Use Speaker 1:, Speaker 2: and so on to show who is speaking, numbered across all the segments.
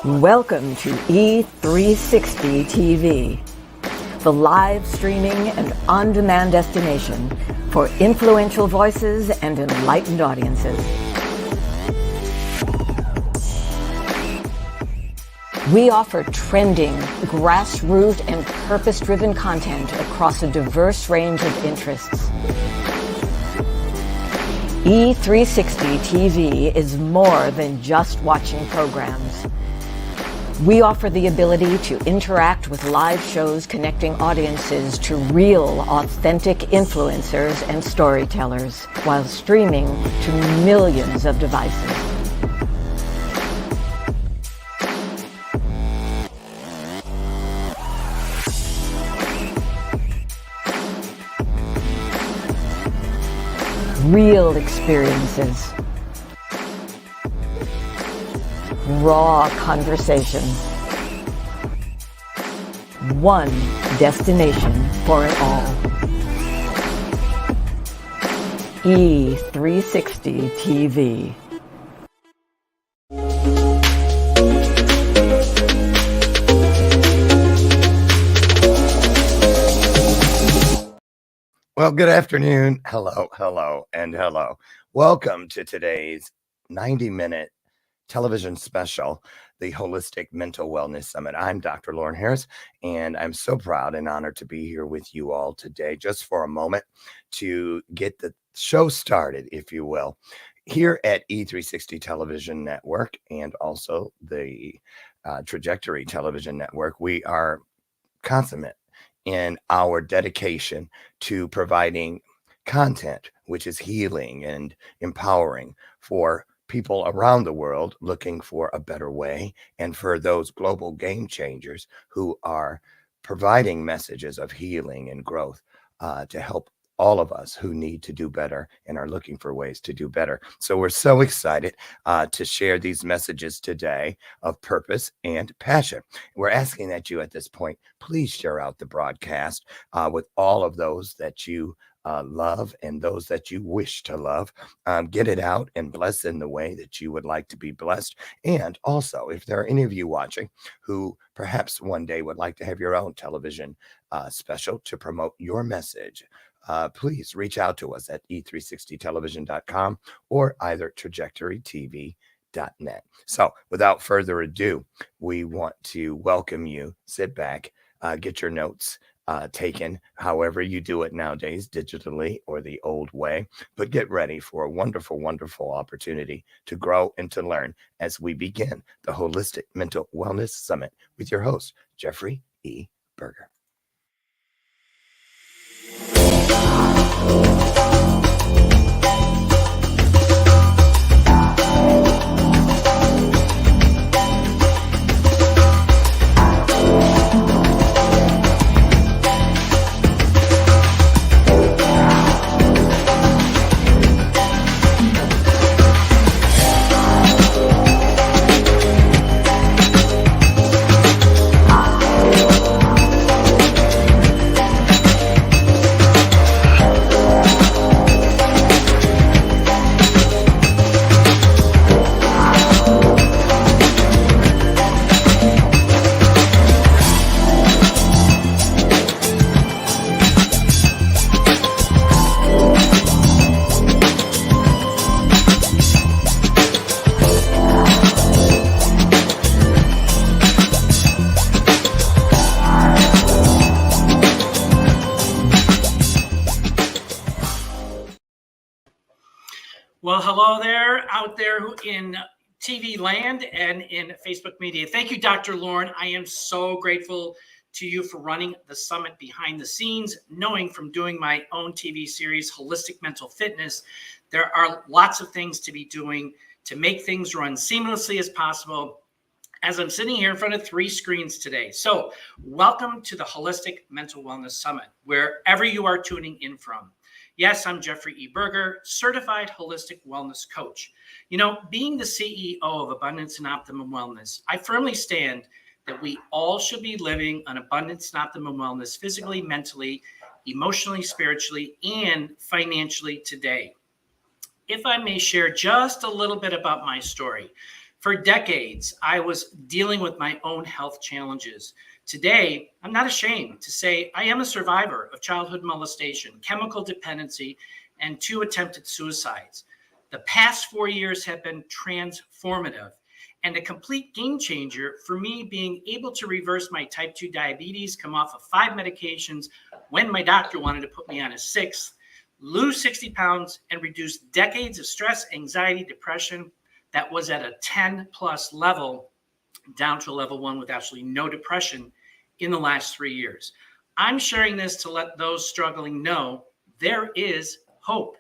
Speaker 1: Welcome to E360 TV, the live streaming and on-demand destination for influential voices and enlightened audiences. We offer trending, grassroots, and purpose-driven content across a diverse range of interests. E360 TV is more than just watching programs. We offer the ability to interact with live shows connecting audiences to real, authentic influencers and storytellers while streaming to millions of devices. Real experiences. Raw conversation. One destination for it all. E360 TV.
Speaker 2: Well, good afternoon. Hello, and hello. Welcome to today's 90-minute television special, the Holistic Mental Wellness Summit. I'm Dr. Lauren Harris, and I'm so proud and honored to be here with you all today, just for a moment to get the show started, if you will, here at E360 Television Network and also the Trajectory Television Network. We are consummate in our dedication to providing content which is healing and empowering for people around the world looking for a better way, and for those global game changers who are providing messages of healing and growth to help all of us who need to do better and are looking for ways to do better. So we're so excited to share these messages today of purpose and passion. We're asking that you at this point, please share out the broadcast with all of those that you love and those that you wish to love. Get it out and bless in the way that you would like to be blessed. And also, if there are any of you watching who perhaps one day would like to have your own television special to promote your message, please reach out to us at e360television.com or either trajectorytv.net. So without further ado, we want to welcome you. Sit back, get your notes taken, however you do it nowadays, digitally or the old way, but get ready for a wonderful, wonderful opportunity to grow and to learn as we begin the Holistic Mental Wellness Summit with your host, Jeffrey E. Berger.
Speaker 3: Well, hello there out there in TV land and in Facebook media. Thank you, Dr. Lauren. I am so grateful to you for running the summit behind the scenes, knowing from doing my own TV series, Holistic Mental Fitness, there are lots of things to be doing to make things run seamlessly as possible as I'm sitting here in front of 3 screens today. So welcome to the Holistic Mental Wellness Summit, wherever you are tuning in from. Yes, I'm Jeffrey E. Berger, certified holistic wellness coach. You know, being the CEO of Abundance and Optimum Wellness, I firmly stand that we all should be living an abundance and optimum wellness physically, mentally, emotionally, spiritually, and financially today. If I may share just a little bit about my story. For decades, I was dealing with my own health challenges. Today, I'm not ashamed to say I am a survivor of childhood molestation, chemical dependency, and 2 attempted suicides. The past 4 years have been transformative and a complete game changer for me, being able to reverse my type 2 diabetes, come off of 5 medications when my doctor wanted to put me on a 6th, lose 60 pounds, and reduce decades of stress, anxiety, depression that was at a 10 plus level down to a level 1 with absolutely no depression in the last 3 years. I'm sharing this to let those struggling know there is hope.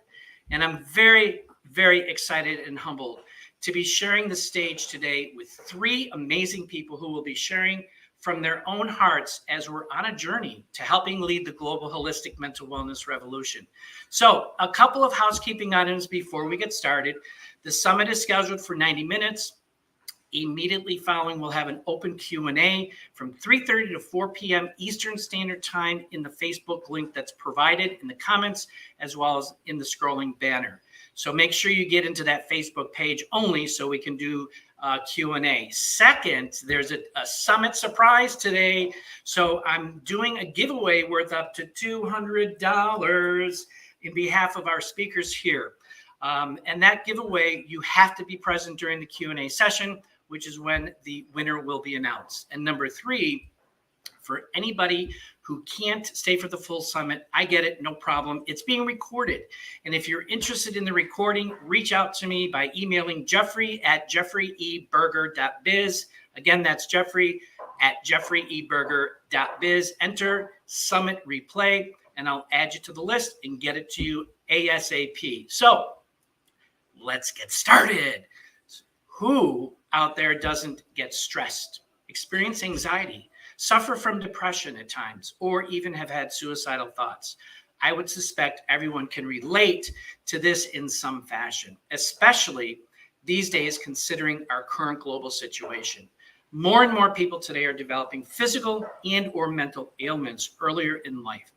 Speaker 3: And I'm very, very excited and humbled to be sharing the stage today with 3 amazing people who will be sharing from their own hearts as we're on a journey to helping lead the global holistic mental wellness revolution. So a couple of housekeeping items before we get started. The summit is scheduled for 90 minutes. Immediately following, we'll have an open Q&A from 3:30 to 4 p.m. Eastern Standard Time in the Facebook link that's provided in the comments, as well as in the scrolling banner. So make sure you get into that Facebook page only so we can do Q&A. Second, there's a summit surprise today. So I'm doing a giveaway worth up to $200 in behalf of our speakers here. And that giveaway, you have to be present during the Q&A session, which is when the winner will be announced. And number 3, for anybody who can't stay for the full summit, I get it, no problem. It's being recorded. And if you're interested in the recording, reach out to me by emailing jeffrey@jeffreyeberger.biz. Again, that's jeffrey@jeffreyeberger.biz. Enter summit replay, and I'll add you to the list and get it to you ASAP. So let's get started. Who out there doesn't get stressed, experience anxiety, suffer from depression at times, or even have had suicidal thoughts? I would suspect everyone can relate to this in some fashion, especially these days considering our current global situation. More and more people today are developing physical and or mental ailments earlier in life.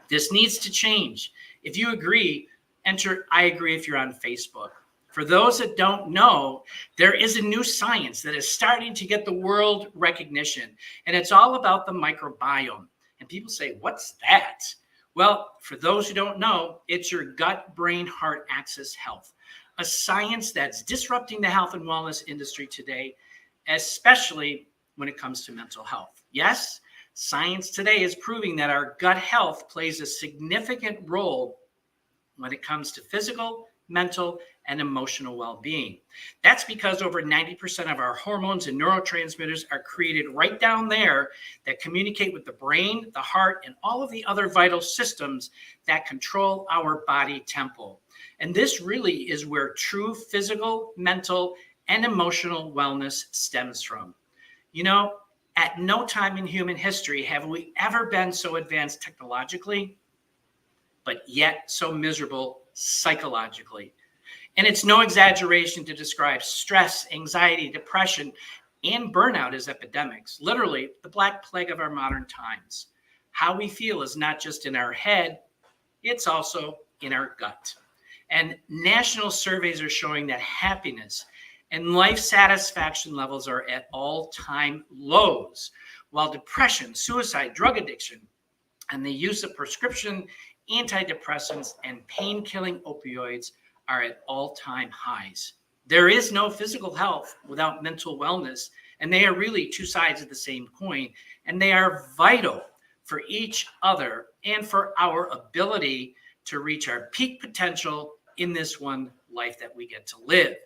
Speaker 3: This needs to change. If you agree, enter I agree if you're on Facebook. For those that don't know, there is a new science that is starting to get the world recognition, and it's all about the microbiome. And people say, what's that? Well, for those who don't know, it's your gut-brain-heart axis health, a science that's disrupting the health and wellness industry today, especially when it comes to mental health. Yes, science today is proving that our gut health plays a significant role when it comes to physical, mental, and emotional well-being. That's because over 90% of our hormones and neurotransmitters are created right down there that communicate with the brain, the heart, and all of the other vital systems that control our body tempo. And this really is where true physical, mental, and emotional wellness stems from. You know, at no time in human history have we ever been so advanced technologically, but yet so miserable psychologically. And it's no exaggeration to describe stress, anxiety, depression, and burnout as epidemics, literally the black plague of our modern times. How we feel is not just in our head, it's also in our gut. And national surveys are showing that happiness and life satisfaction levels are at all-time lows, while depression, suicide, drug addiction, and the use of prescription antidepressants and pain-killing opioids are at all-time highs. There is no physical health without mental wellness, and they are really 2 sides of the same coin, and they are vital for each other and for our ability to reach our peak potential in this one life that we get to live.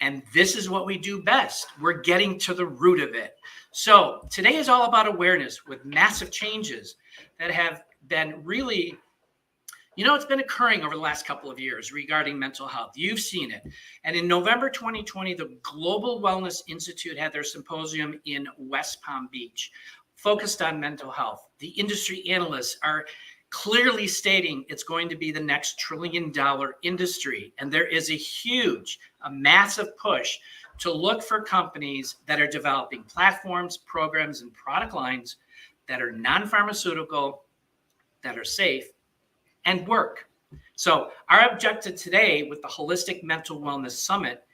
Speaker 3: And this is what we do best. We're getting to the root of it. So today is all about awareness with massive changes that have been really, it's been occurring over the last couple of years regarding mental health. You've seen it. And in November 2020, the Global Wellness Institute had their symposium in West Palm Beach, focused on mental health. The industry analysts are clearly stating it's going to be the next $1 trillion industry. And there is a massive push to look for companies that are developing platforms, programs, and product lines that are non-pharmaceutical, that are safe, and work. So our objective today with the Holistic Mental Wellness Summit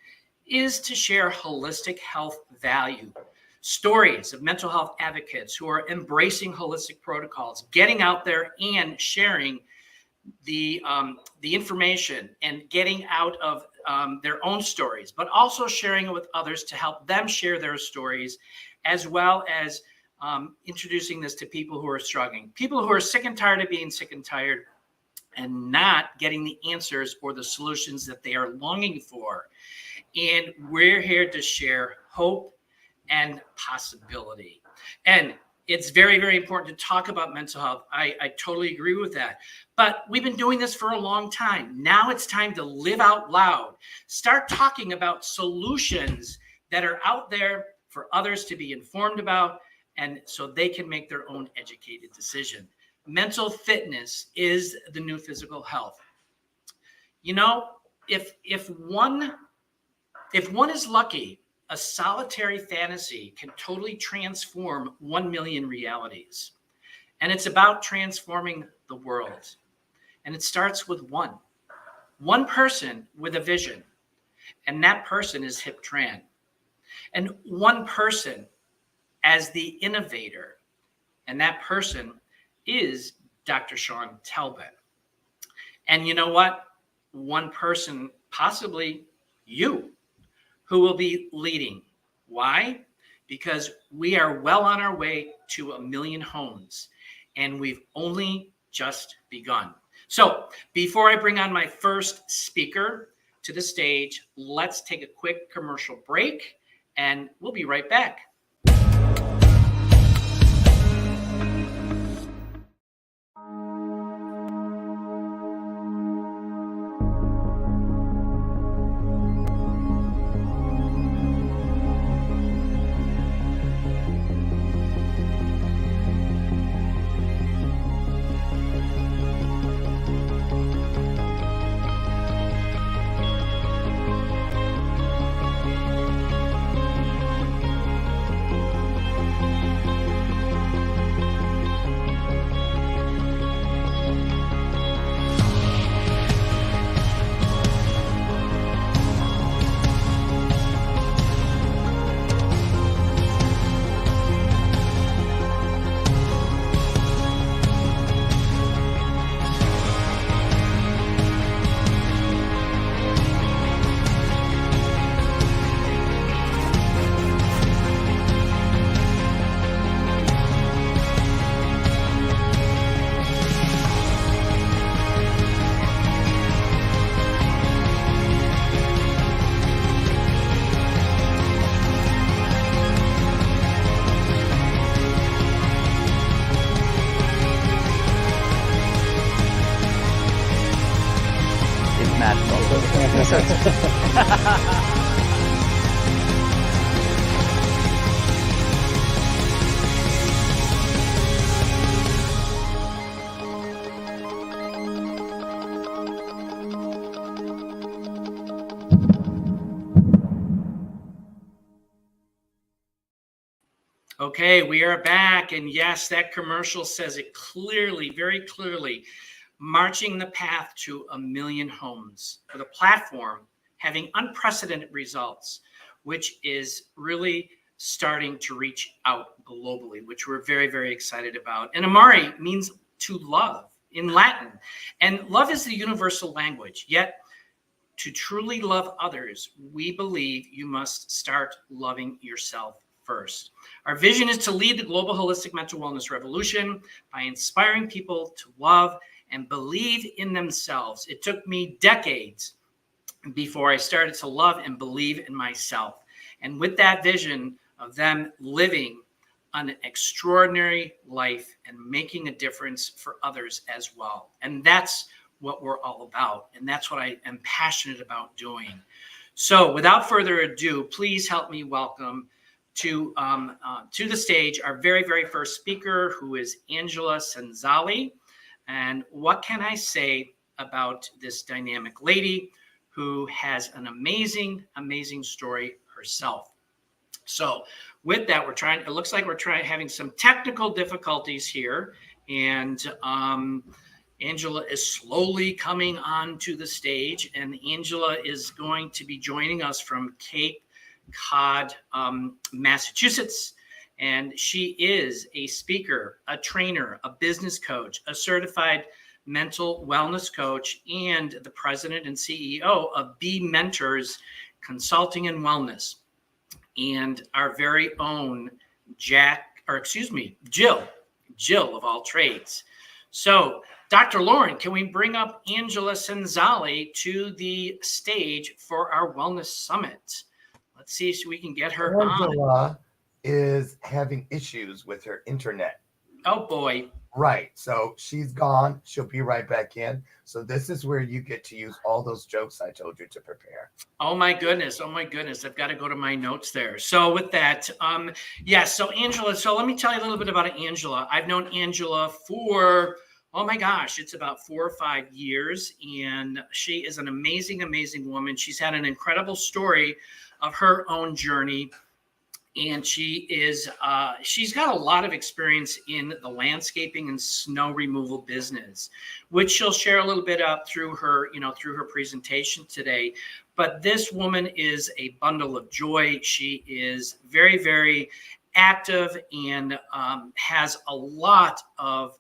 Speaker 3: is to share holistic health value, stories of mental health advocates who are embracing holistic protocols, getting out there and sharing the information and getting out of their own stories, but also sharing it with others to help them share their stories, as well as introducing this to people who are struggling, people who are sick and tired of being sick and tired and not getting the answers or the solutions that they are longing for. And we're here to share hope and possibility. And it's very, very important to talk about mental health. I totally agree with that. But we've been doing this for a long time. Now it's time to live out loud. Start talking about solutions that are out there for others to be informed about, and so they can make their own educated decision. Mental fitness is the new physical health. You know, if one is lucky, a solitary fantasy can totally transform 1 million realities. And it's about transforming the world. And it starts with one person with a vision. And that person is Hip Tran. And one person as the innovator. And that person is Dr. Sean Talbot. And you know what? One person, possibly you, who will be leading. Why? Because we are well on our way to 1 million homes, and we've only just begun. So before I bring on my first speaker to the stage, let's take a quick commercial break, and we'll be right back. Okay, we are back. And yes, that commercial says it clearly, very clearly, marching the path to 1 million homes with a platform having unprecedented results, which is really starting to reach out globally, which we're very, very excited about. And Amari means to love in Latin. And love is the universal language. Yet, to truly love others, we believe you must start loving yourself first. Our vision is to lead the global holistic mental wellness revolution by inspiring people to love and believe in themselves. It took me decades before I started to love and believe in myself. And with that vision of them living an extraordinary life and making a difference for others as well. And that's what we're all about. And that's what I am passionate about doing. So without further ado, please help me welcome to the stage our very, very first speaker, who is Angela Senzali. And what can I say about this dynamic lady who has an amazing, amazing story herself? So with that, it looks like we're having some technical difficulties here. And, Angela is slowly coming onto the stage, and Angela is going to be joining us from Cape Cod, Massachusetts. And she is a speaker, a trainer, a business coach, a certified mental wellness coach, and the president and CEO of B Mentors Consulting and Wellness. And our very own Jill of all trades. So, Dr. Lauren, can we bring up Angela Senzali to the stage for our Wellness Summit? Let's see if we can get her on.
Speaker 2: Angela is having issues with her internet.
Speaker 3: Oh, boy.
Speaker 2: Right. So she's gone. She'll be right back in. So this is where you get to use all those jokes I told you to prepare.
Speaker 3: Oh my goodness. I've got to go to my notes there. So with that, so Angela, so let me tell you a little bit about Angela. I've known Angela for, oh my gosh, it's about 4 or 5 years. And she is an amazing, amazing woman. She's had an incredible story of her own journey. And she's got a lot of experience in the landscaping and snow removal business, which she'll share a little bit up through her presentation today. But this woman is a bundle of joy. She is very, very active and has a lot of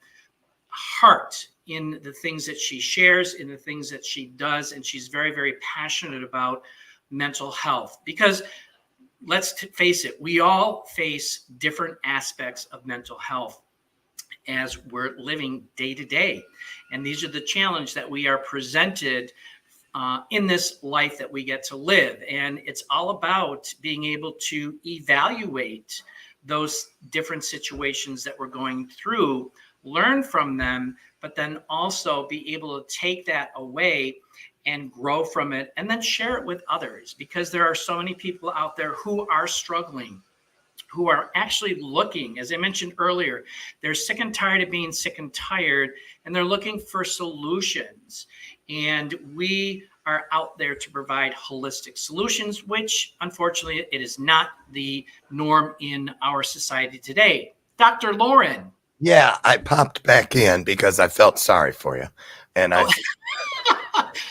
Speaker 3: heart in the things that she shares, in the things that she does. And she's very, very passionate about mental health because let's face it, we all face different aspects of mental health as we're living day to day. And these are the challenges that we are presented in this life that we get to live. And it's all about being able to evaluate those different situations that we're going through, learn from them, but then also be able to take that away and grow from it and then share it with others, because there are so many people out there who are struggling, who are actually looking, as I mentioned earlier, they're sick and tired of being sick and tired, and they're looking for solutions. And we are out there to provide holistic solutions, which unfortunately it is not the norm in our society today. Dr. Lauren.
Speaker 2: Yeah, I popped back in because I felt sorry for you. And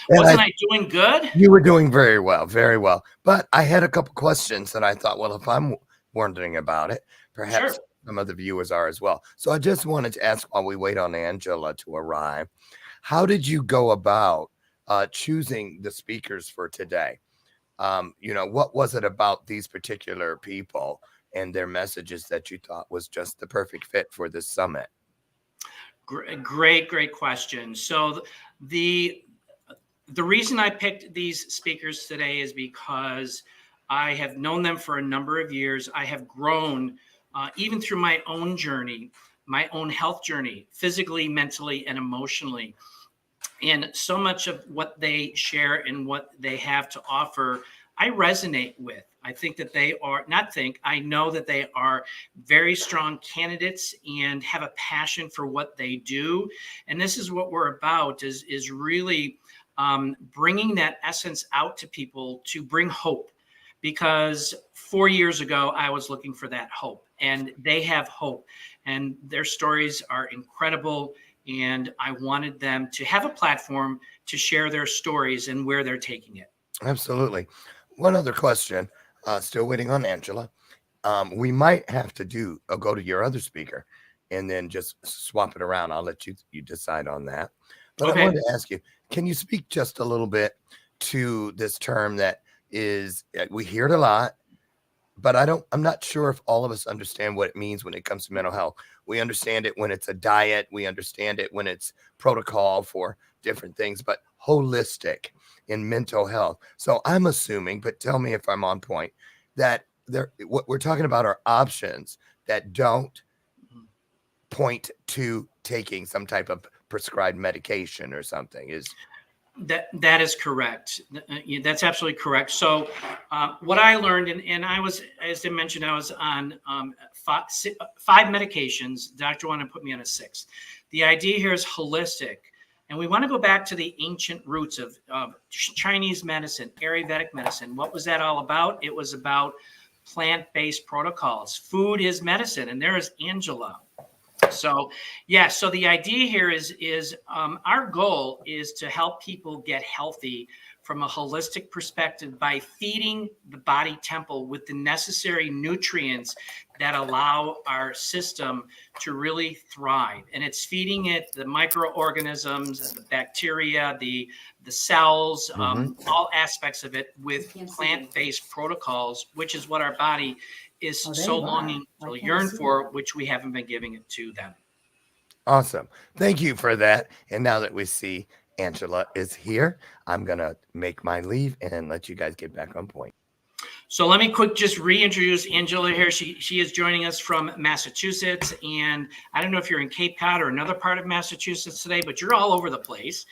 Speaker 3: Wasn't I doing good?
Speaker 2: You were doing very well, very well. But I had a couple questions that I thought, well, if I'm wondering about it, perhaps some of the viewers are as well. So I just wanted to ask, while we wait on Angela to arrive, how did you go about choosing the speakers for today? What was it about these particular people and their messages that you thought was just the perfect fit for this summit?
Speaker 3: Great question. So the reason I picked these speakers today is because I have known them for a number of years. I have grown even through my own journey, my own health journey, physically, mentally, and emotionally. And so much of what they share and what they have to offer, I resonate with. I think that I know that they are very strong candidates and have a passion for what they do. And this is what we're about, is really bringing that essence out to people to bring hope. Because 4 years ago, I was looking for that hope, and they have hope, and their stories are incredible. And I wanted them to have a platform to share their stories and where they're taking it.
Speaker 2: Absolutely. One other question, still waiting on Angela. We might have to go to your other speaker and then just swap it around. I'll let you decide on that. But I wanted to ask you, can you speak just a little bit to this term that is, we hear it a lot, but I'm not sure if all of us understand what it means when it comes to mental health. We understand it when it's a diet. We understand it when it's protocol for different things, but holistic in mental health. So I'm assuming, but tell me if I'm on point, that what we're talking about are options that don't point to taking some type of prescribed medication or something.
Speaker 3: That is correct. That's absolutely correct. So what I learned, and I was, as I mentioned, I was on 5 medications. The doctor wanted to put me on a 6th. The idea here is holistic. And we want to go back to the ancient roots of Chinese medicine, Ayurvedic medicine. What was that all about? It was about plant-based protocols. Food is medicine. And there is Angela. So, yeah. So the idea here is our goal is to help people get healthy from a holistic perspective by feeding the body temple with the necessary nutrients that allow our system to really thrive. And it's feeding it the microorganisms, the bacteria, the cells, all aspects of it with plant-based protocols, which is what our body is so longing to yearn for, which we haven't been giving it to them.
Speaker 2: Awesome. Thank you for that. And now that we see Angela is here, I'm going to make my leave and let you guys get back on point.
Speaker 3: So let me just reintroduce Angela here. She is joining us from Massachusetts. And I don't know if you're in Cape Cod or another part of Massachusetts today, but you're all over the place.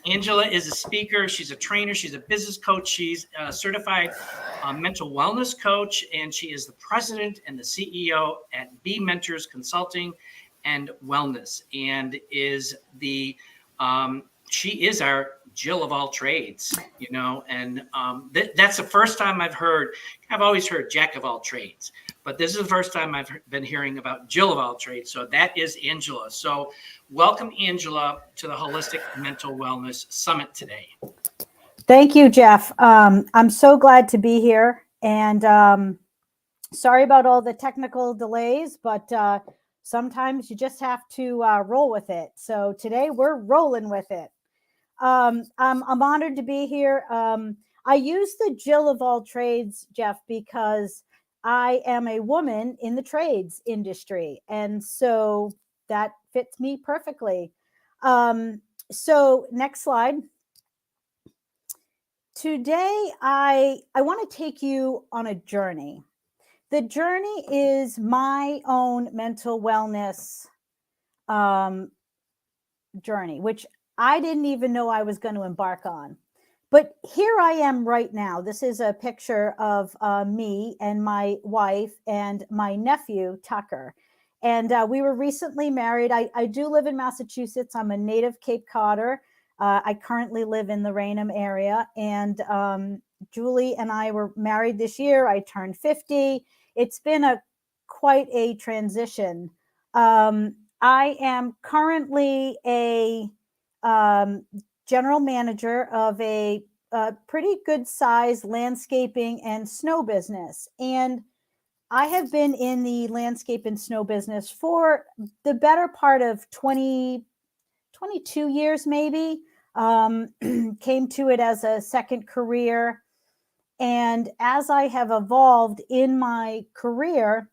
Speaker 3: Angela is a speaker. She's a trainer. She's a business coach. She's a certified mental wellness coach. And she is the president and the CEO at B Mentors Consulting and Wellness, and is she is our Jill of all trades, and that's the first time I've always heard Jack of all trades, but this is the first time I've been hearing about Jill of all trades. So that is Angela. So welcome, Angela, to the Holistic Mental Wellness Summit today.
Speaker 4: Thank you, Jeff. I'm so glad to be here, and sorry about all the technical delays, but sometimes you just have to roll with it. So today we're rolling with it. I'm honored to be here. I use the Jill of all trades, Jeff, because I am a woman in the trades industry. And so that fits me perfectly. So next slide. Today, I want to take you on a journey. The journey is my own mental wellness journey, which I didn't even know I was going to embark on. But here I am right now. This is a picture of me and my wife and my nephew, Tucker. And we were recently married. I do live in Massachusetts. I'm a native Cape Codder. I currently live in the Raynham area. And Julie and I were married this year. I turned 50. It's been quite a transition. I am currently a general manager of a pretty good size landscaping and snow business. And I have been in the landscape and snow business for the better part of 22 years, maybe. Came to it as a second career. And as I have evolved in my career,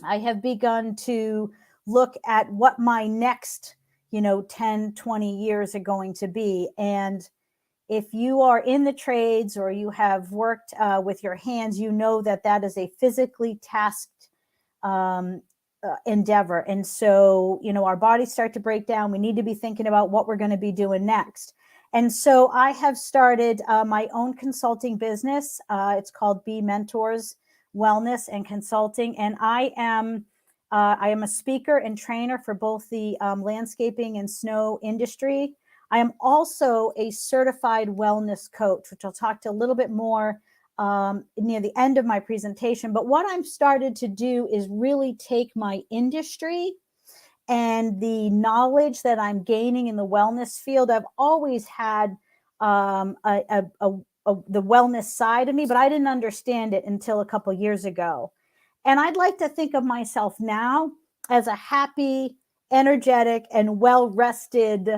Speaker 4: I have begun to look at what my next 10, 20 years are going to be. And if you are in the trades or you have worked with your hands, you know that is a physically tasked endeavor. And so, our bodies start to break down. We need to be thinking about what we're going to be doing next. And so I have started my own consulting business. It's called B Mentors Wellness and Consulting. And I am a speaker and trainer for both the landscaping and snow industry. I am also a certified wellness coach, which I'll talk to a little bit more near the end of my presentation. But what I'm started to do is really take my industry and the knowledge that I'm gaining in the wellness field. I've always had the wellness side of me, but I didn't understand it until a couple years ago. And I'd like to think of myself now as a happy, energetic, and well-rested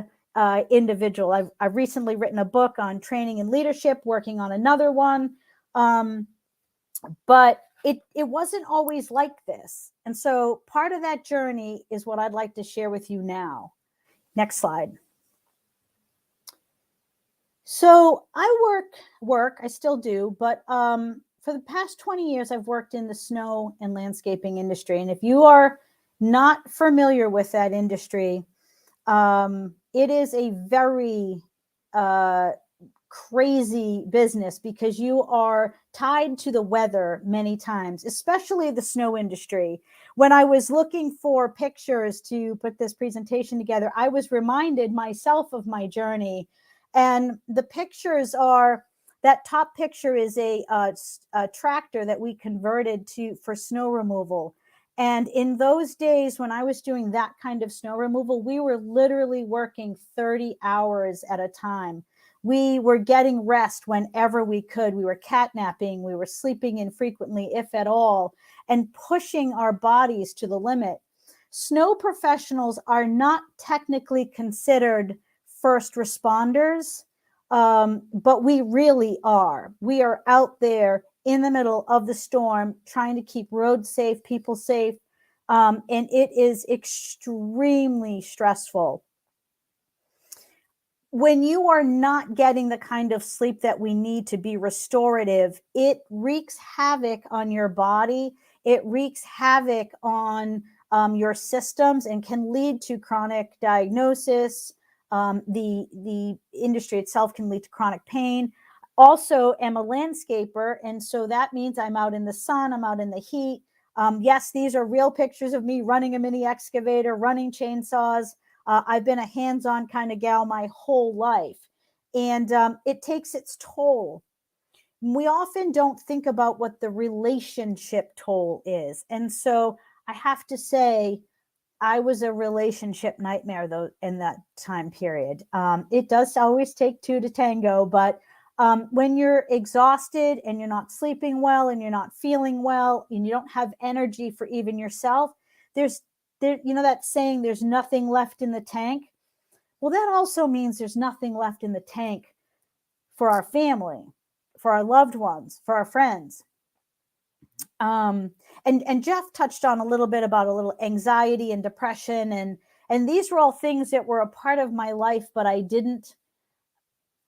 Speaker 4: individual. I've recently written a book on training and leadership, working on another one. But it wasn't always like this. And so part of that journey is what I'd like to share with you now. Next slide. So I work, I still do, but for the past 20 years, I've worked in the snow and landscaping industry. And if you are not familiar with that industry, it is a very crazy business because you are tied to the weather many times, especially the snow industry. When I was looking for pictures to put this presentation together, I was reminded myself of my journey. And the pictures are, that top picture is a tractor that we converted for snow removal. And in those days when I was doing that kind of snow removal, we were literally working 30 hours at a time. We were getting rest whenever we could. We were catnapping. We were sleeping infrequently, if at all, and pushing our bodies to the limit. Snow professionals are not technically considered first responders, but we really are. We are out there in the middle of the storm trying to keep roads safe, people safe, and it is extremely stressful. When you are not getting the kind of sleep that we need to be restorative, it wreaks havoc on your body. It wreaks havoc on your systems and can lead to chronic diagnosis. The industry itself can lead to chronic pain. Also, am a landscaper, and so that means I'm out in the sun, I'm out in the heat. Yes, these are real pictures of me running a mini excavator, running chainsaws. I've been a hands-on kind of gal my whole life, and it takes its toll. We often don't think about what the relationship toll is. And so I have to say, I was a relationship nightmare though in that time period. It does always take two to tango, but when you're exhausted and you're not sleeping well and you're not feeling well and you don't have energy for even yourself, there's that saying, there's nothing left in the tank. Well, that also means there's nothing left in the tank for our family, for our loved ones, for our friends. And Jeff touched on a little bit about a little anxiety and depression, and these were all things that were a part of my life, but I didn't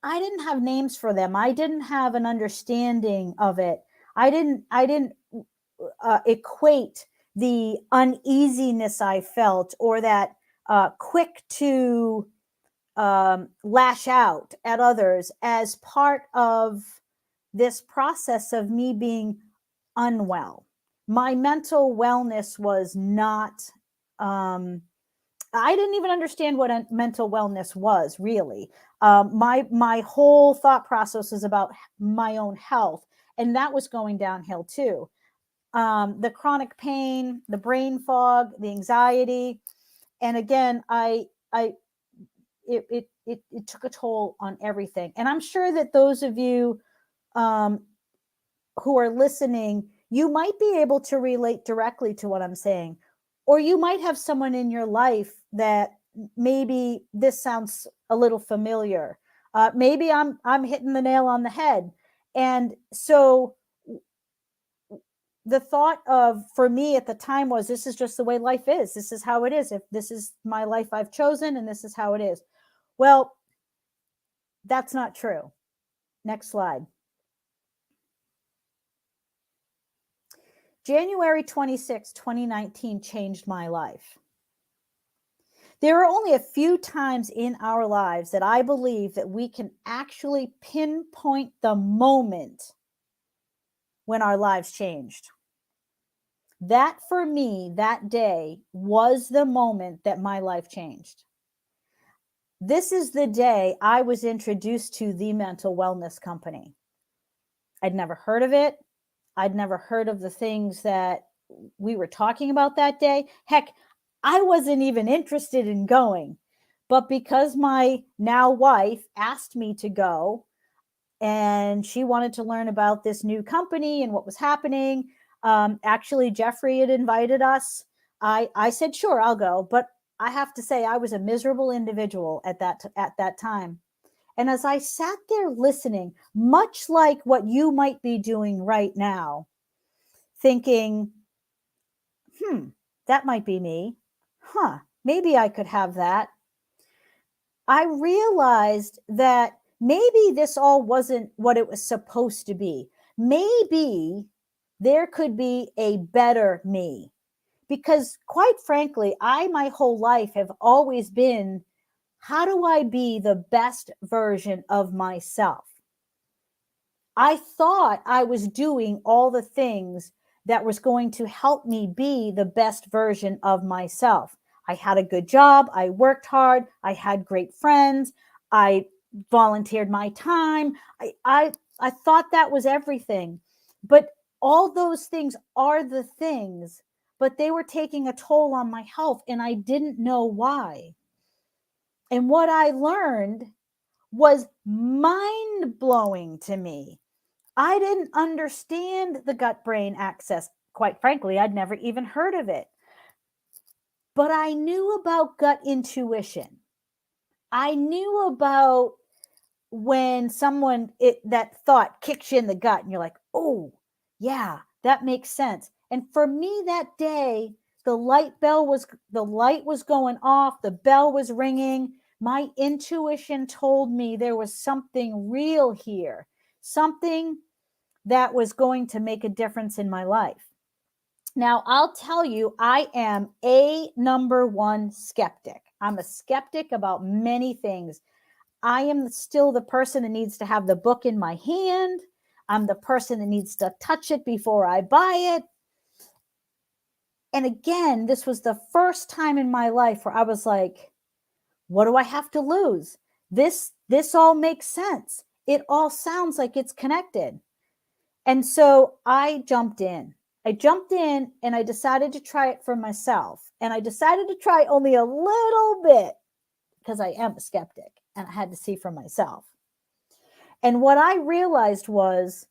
Speaker 4: have names for them. I didn't have an understanding of it. I didn't equate the uneasiness I felt or that quick to lash out at others as part of this process of me being unwell. My mental wellness was not, I didn't even understand what mental wellness was really. My whole thought process was about my own health, and that was going downhill too. The chronic pain, the brain fog, the anxiety, and again, it took a toll on everything. And I'm sure that those of you who are listening, you might be able to relate directly to what I'm saying, or you might have someone in your life that maybe this sounds a little familiar. Maybe I'm hitting the nail on the head, and so the thought for me at the time was, this is just the way life is. This is how it is. If this is my life I've chosen, and this is how it is. Well, that's not true. Next slide. January 26, 2019 changed my life. There are only a few times in our lives that I believe that we can actually pinpoint the moment when our lives changed. That, for me, that day was the moment that my life changed. This is the day I was introduced to the Mental Wellness Company. I'd never heard of it. I'd never heard of the things that we were talking about that day. Heck, I wasn't even interested in going. But because my now wife asked me to go, and she wanted to learn about this new company and what was happening, actually, Jeffrey had invited us. I said, sure, I'll go. But I have to say, I was a miserable individual at that time. And as I sat there listening, much like what you might be doing right now, thinking, that might be me. Maybe I could have that. I realized that maybe this all wasn't what it was supposed to be. Maybe there could be a better me. Because quite frankly, I, my whole life, have always been, how do I be the best version of myself? I thought I was doing all the things that was going to help me be the best version of myself. I had a good job. I worked hard. I had great friends. I volunteered my time. I thought that was everything. But all those things are the things, but they were taking a toll on my health and I didn't know why. And what I learned was mind-blowing to me. I didn't understand the gut-brain axis. Quite frankly, I'd never even heard of it. But I knew about gut intuition. I knew about when that thought kicks you in the gut and you're like, oh, yeah, that makes sense. And for me that day, the light was going off, the bell was ringing. My intuition told me there was something real here, something that was going to make a difference in my life. Now, I'll tell you, I am a number one skeptic. I'm a skeptic about many things. I am still the person that needs to have the book in my hand. I'm the person that needs to touch it before I buy it. And again, this was the first time in my life where I was like, what do I have to lose? This all makes sense. It all sounds like it's connected. And so I jumped in. And I decided to try it for myself. And I decided to try only a little bit because I am a skeptic and I had to see for myself. And what I realized was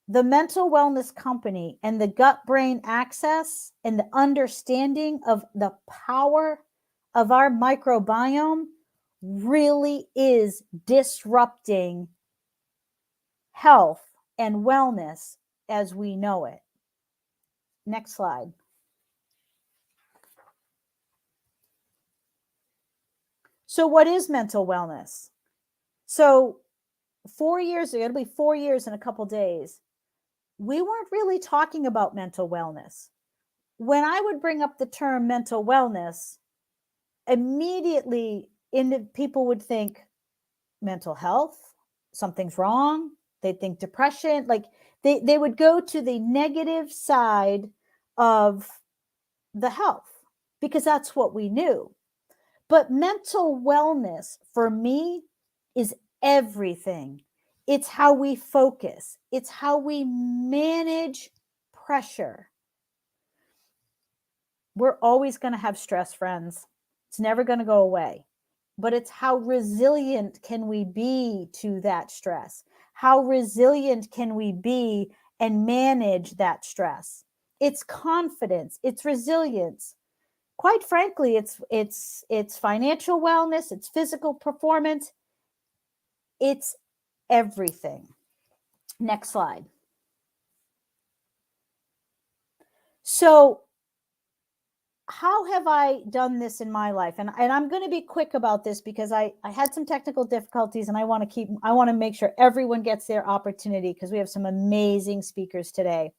Speaker 4: the mental wellness company and the gut-brain access and the understanding of the power of our microbiome really is disrupting health and wellness as we know it. Next slide. So what is mental wellness? So 4 years ago, it'll be 4 years in a couple days, we weren't really talking about mental wellness. When I would bring up the term mental wellness, immediately people would think mental health, something's wrong. They'd think depression, like they would go to the negative side of the health because that's what we knew. But mental wellness for me is everything. It's how we focus. It's how we manage pressure. We're always going to have stress, friends. It's never going to go away. But it's how resilient can we be to that stress? How resilient can we be and manage that stress? It's confidence. It's resilience. Quite frankly, it's financial wellness. It's physical performance. It's everything. Next slide. So how have I done this in my life? And I'm going to be quick about this because I had some technical difficulties and I want to make sure everyone gets their opportunity because we have some amazing speakers today.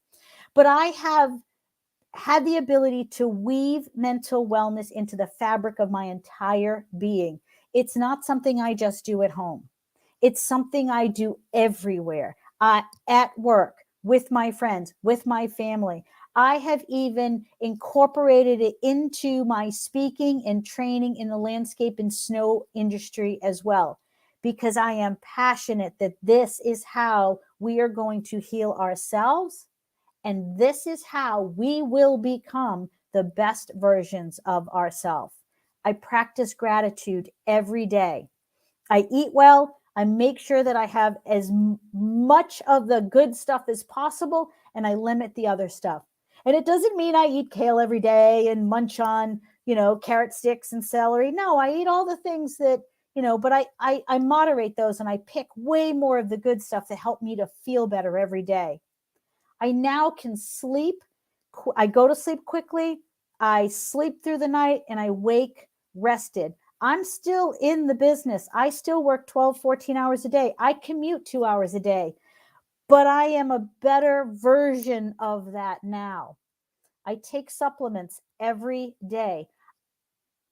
Speaker 4: But I have had the ability to weave mental wellness into the fabric of my entire being. It's not something I just do at home. It's something I do everywhere, at work, with my friends, with my family. I have even incorporated it into my speaking and training in the landscape and snow industry as well, because I am passionate that this is how we are going to heal ourselves. And this is how we will become the best versions of ourselves. I practice gratitude every day. I eat well. I make sure that I have as much of the good stuff as possible, and I limit the other stuff. And it doesn't mean I eat kale every day and munch on, carrot sticks and celery. No, I eat all the things that, but I moderate those and I pick way more of the good stuff to help me to feel better every day. I now can sleep. I go to sleep quickly. I sleep through the night and I wake rested. I'm still in the business. I still work 12, 14 hours a day. I commute 2 hours a day, but I am a better version of that now. I take supplements every day.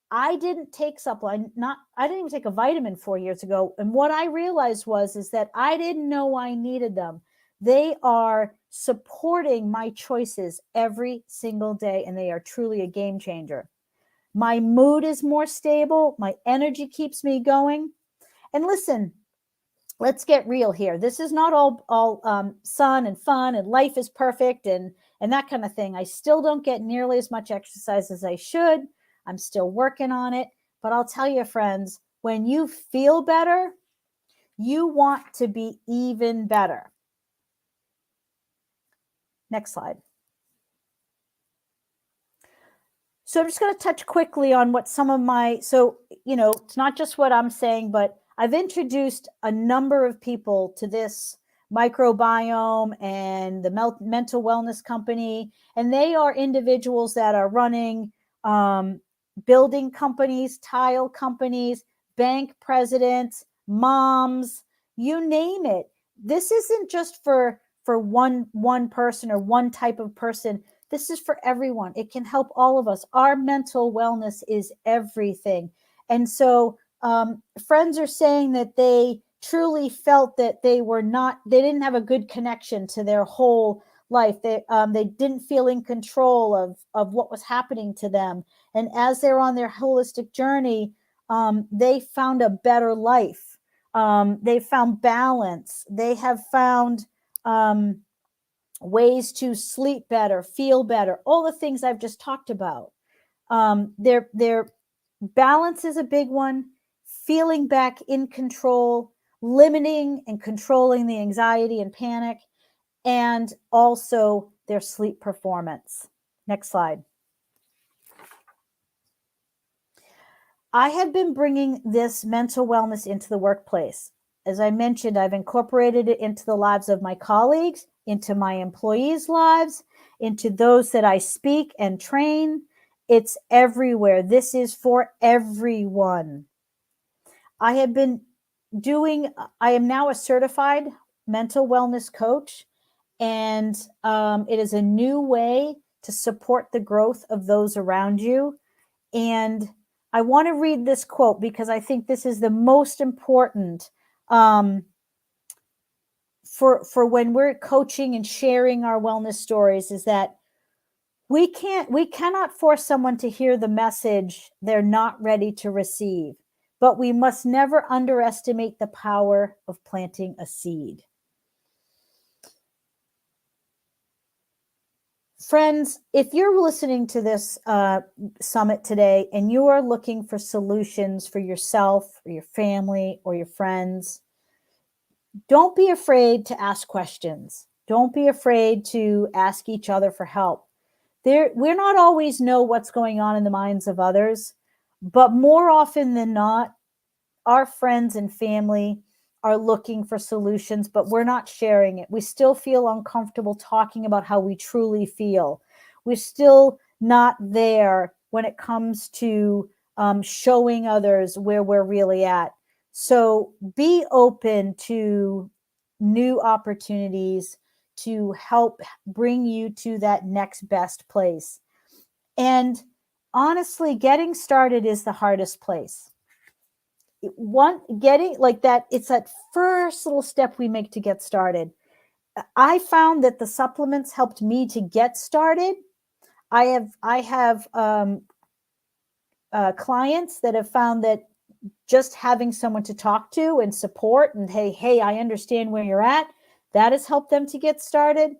Speaker 4: I didn't take supplements. I didn't even take a vitamin 4 years ago. And what I realized is that I didn't know I needed them. They are supporting my choices every single day, and they are truly a game changer. My mood is more stable. My energy keeps me going. And listen, let's get real here. This is not all sun and fun and life is perfect and and that kind of thing. I still don't get nearly as much exercise as I should. I'm still working on it. But I'll tell you, friends, when you feel better, you want to be even better. Next slide. So I'm just going to touch quickly on what some of my, so, it's not just what I'm saying, but I've introduced a number of people to this microbiome and the mental wellness company. And they are individuals that are running building companies, tile companies, bank presidents, moms, you name it. This isn't just for one person or one type of person. This is for everyone. It can help all of us. Our mental wellness is everything. And so friends are saying that they truly felt that they didn't have a good connection to their whole life. They didn't feel in control of what was happening to them. And as they're on their holistic journey, they found a better life. They found balance. They have found ways to sleep better, feel better, all the things I've just talked about. Their balance is a big one, feeling back in control, limiting and controlling the anxiety and panic, and also their sleep performance. Next slide. I have been bringing this mental wellness into the workplace. As I mentioned, I've incorporated it into the lives of my colleagues, into my employees' lives, into those that I speak and train. It's everywhere. This is for everyone. I am now a certified mental wellness coach, and it is a new way to support the growth of those around you. And I want to read this quote because I think this is the most important for when we're coaching and sharing our wellness stories, is that we cannot force someone to hear the message they're not ready to receive, but we must never underestimate the power of planting a seed. Friends, if you're listening to this summit today and you are looking for solutions for yourself or your family or your friends, don't be afraid to ask questions. Don't be afraid to ask each other for help. We're not always know what's going on in the minds of others, but more often than not, our friends and family are looking for solutions, but we're not sharing it. We still feel uncomfortable talking about how we truly feel. We're still not there when it comes to showing others where we're really at. So be open to new opportunities to help bring you to that next best place. And honestly, getting started is the hardest place. It's that first little step we make to get started. I found that the supplements helped me to get started. I have clients that have found that just having someone to talk to and support and hey, I understand where you're at, that has helped them to get started.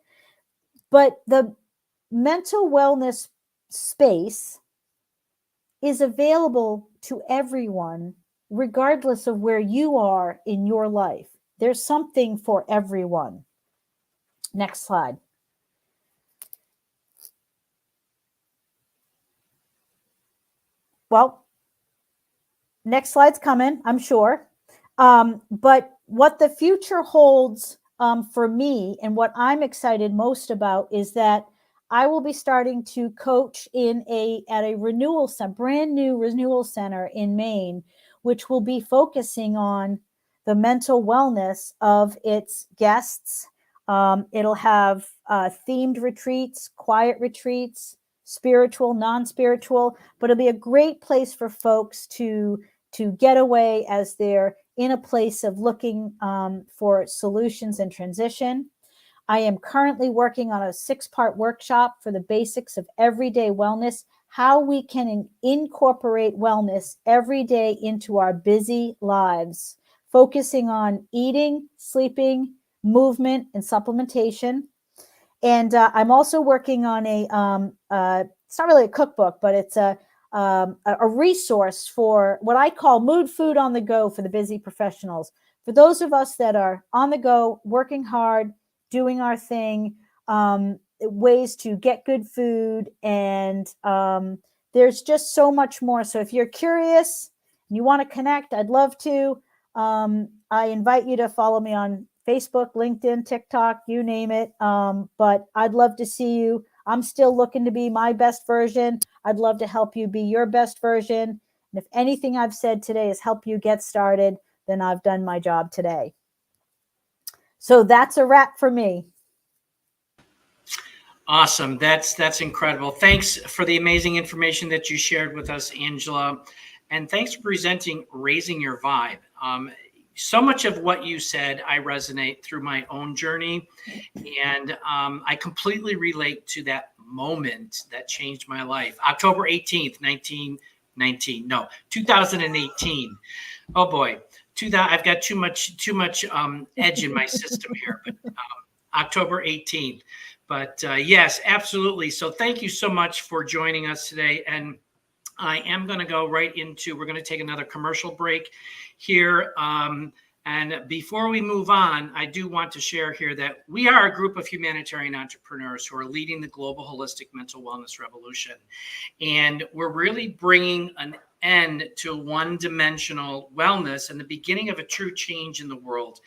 Speaker 4: But the mental wellness space is available to everyone, regardless of where you are in your life. There's something for everyone. Next slide. Well, next slide's coming, I'm sure. But what the future holds for me and what I'm excited most about is that I will be starting to coach at a brand new renewal center in Maine, which will be focusing on the mental wellness of its guests. It'll have themed retreats, quiet retreats, spiritual, non-spiritual, but it'll be a great place for folks to get away as they're in a place of looking for solutions and transition. I am currently working on a 6-part workshop for the basics of everyday wellness, how we can incorporate wellness every day into our busy lives, focusing on eating, sleeping, movement, and supplementation. And I'm also working on it's not really a cookbook, but it's a resource for what I call mood food on the go for the busy professionals. For those of us that are on the go, working hard, doing our thing, ways to get good food. And there's just so much more. So if you're curious and you want to connect, I'd love to. I invite you to follow me on Facebook, LinkedIn, TikTok, you name it. But I'd love to see you. I'm still looking to be my best version. I'd love to help you be your best version. And if anything I've said today has helped you get started, then I've done my job today. So that's a wrap for me.
Speaker 3: Awesome. That's incredible. Thanks for the amazing information that you shared with us, Angela. And thanks for presenting Raising Your Vibe. So much of what you said, I resonate through my own journey. And I completely relate to that moment that changed my life. October 18th, 2018. Oh boy. I've got too much edge in my system here, but October 18th. But yes, absolutely. So thank you so much for joining us today. And I am going to go right into, we're going to take another commercial break here. And before we move on, I do want to share here that we are a group of humanitarian entrepreneurs who are leading the global holistic mental wellness revolution. And we're really bringing an end to one-dimensional wellness and the beginning of a true change in the world.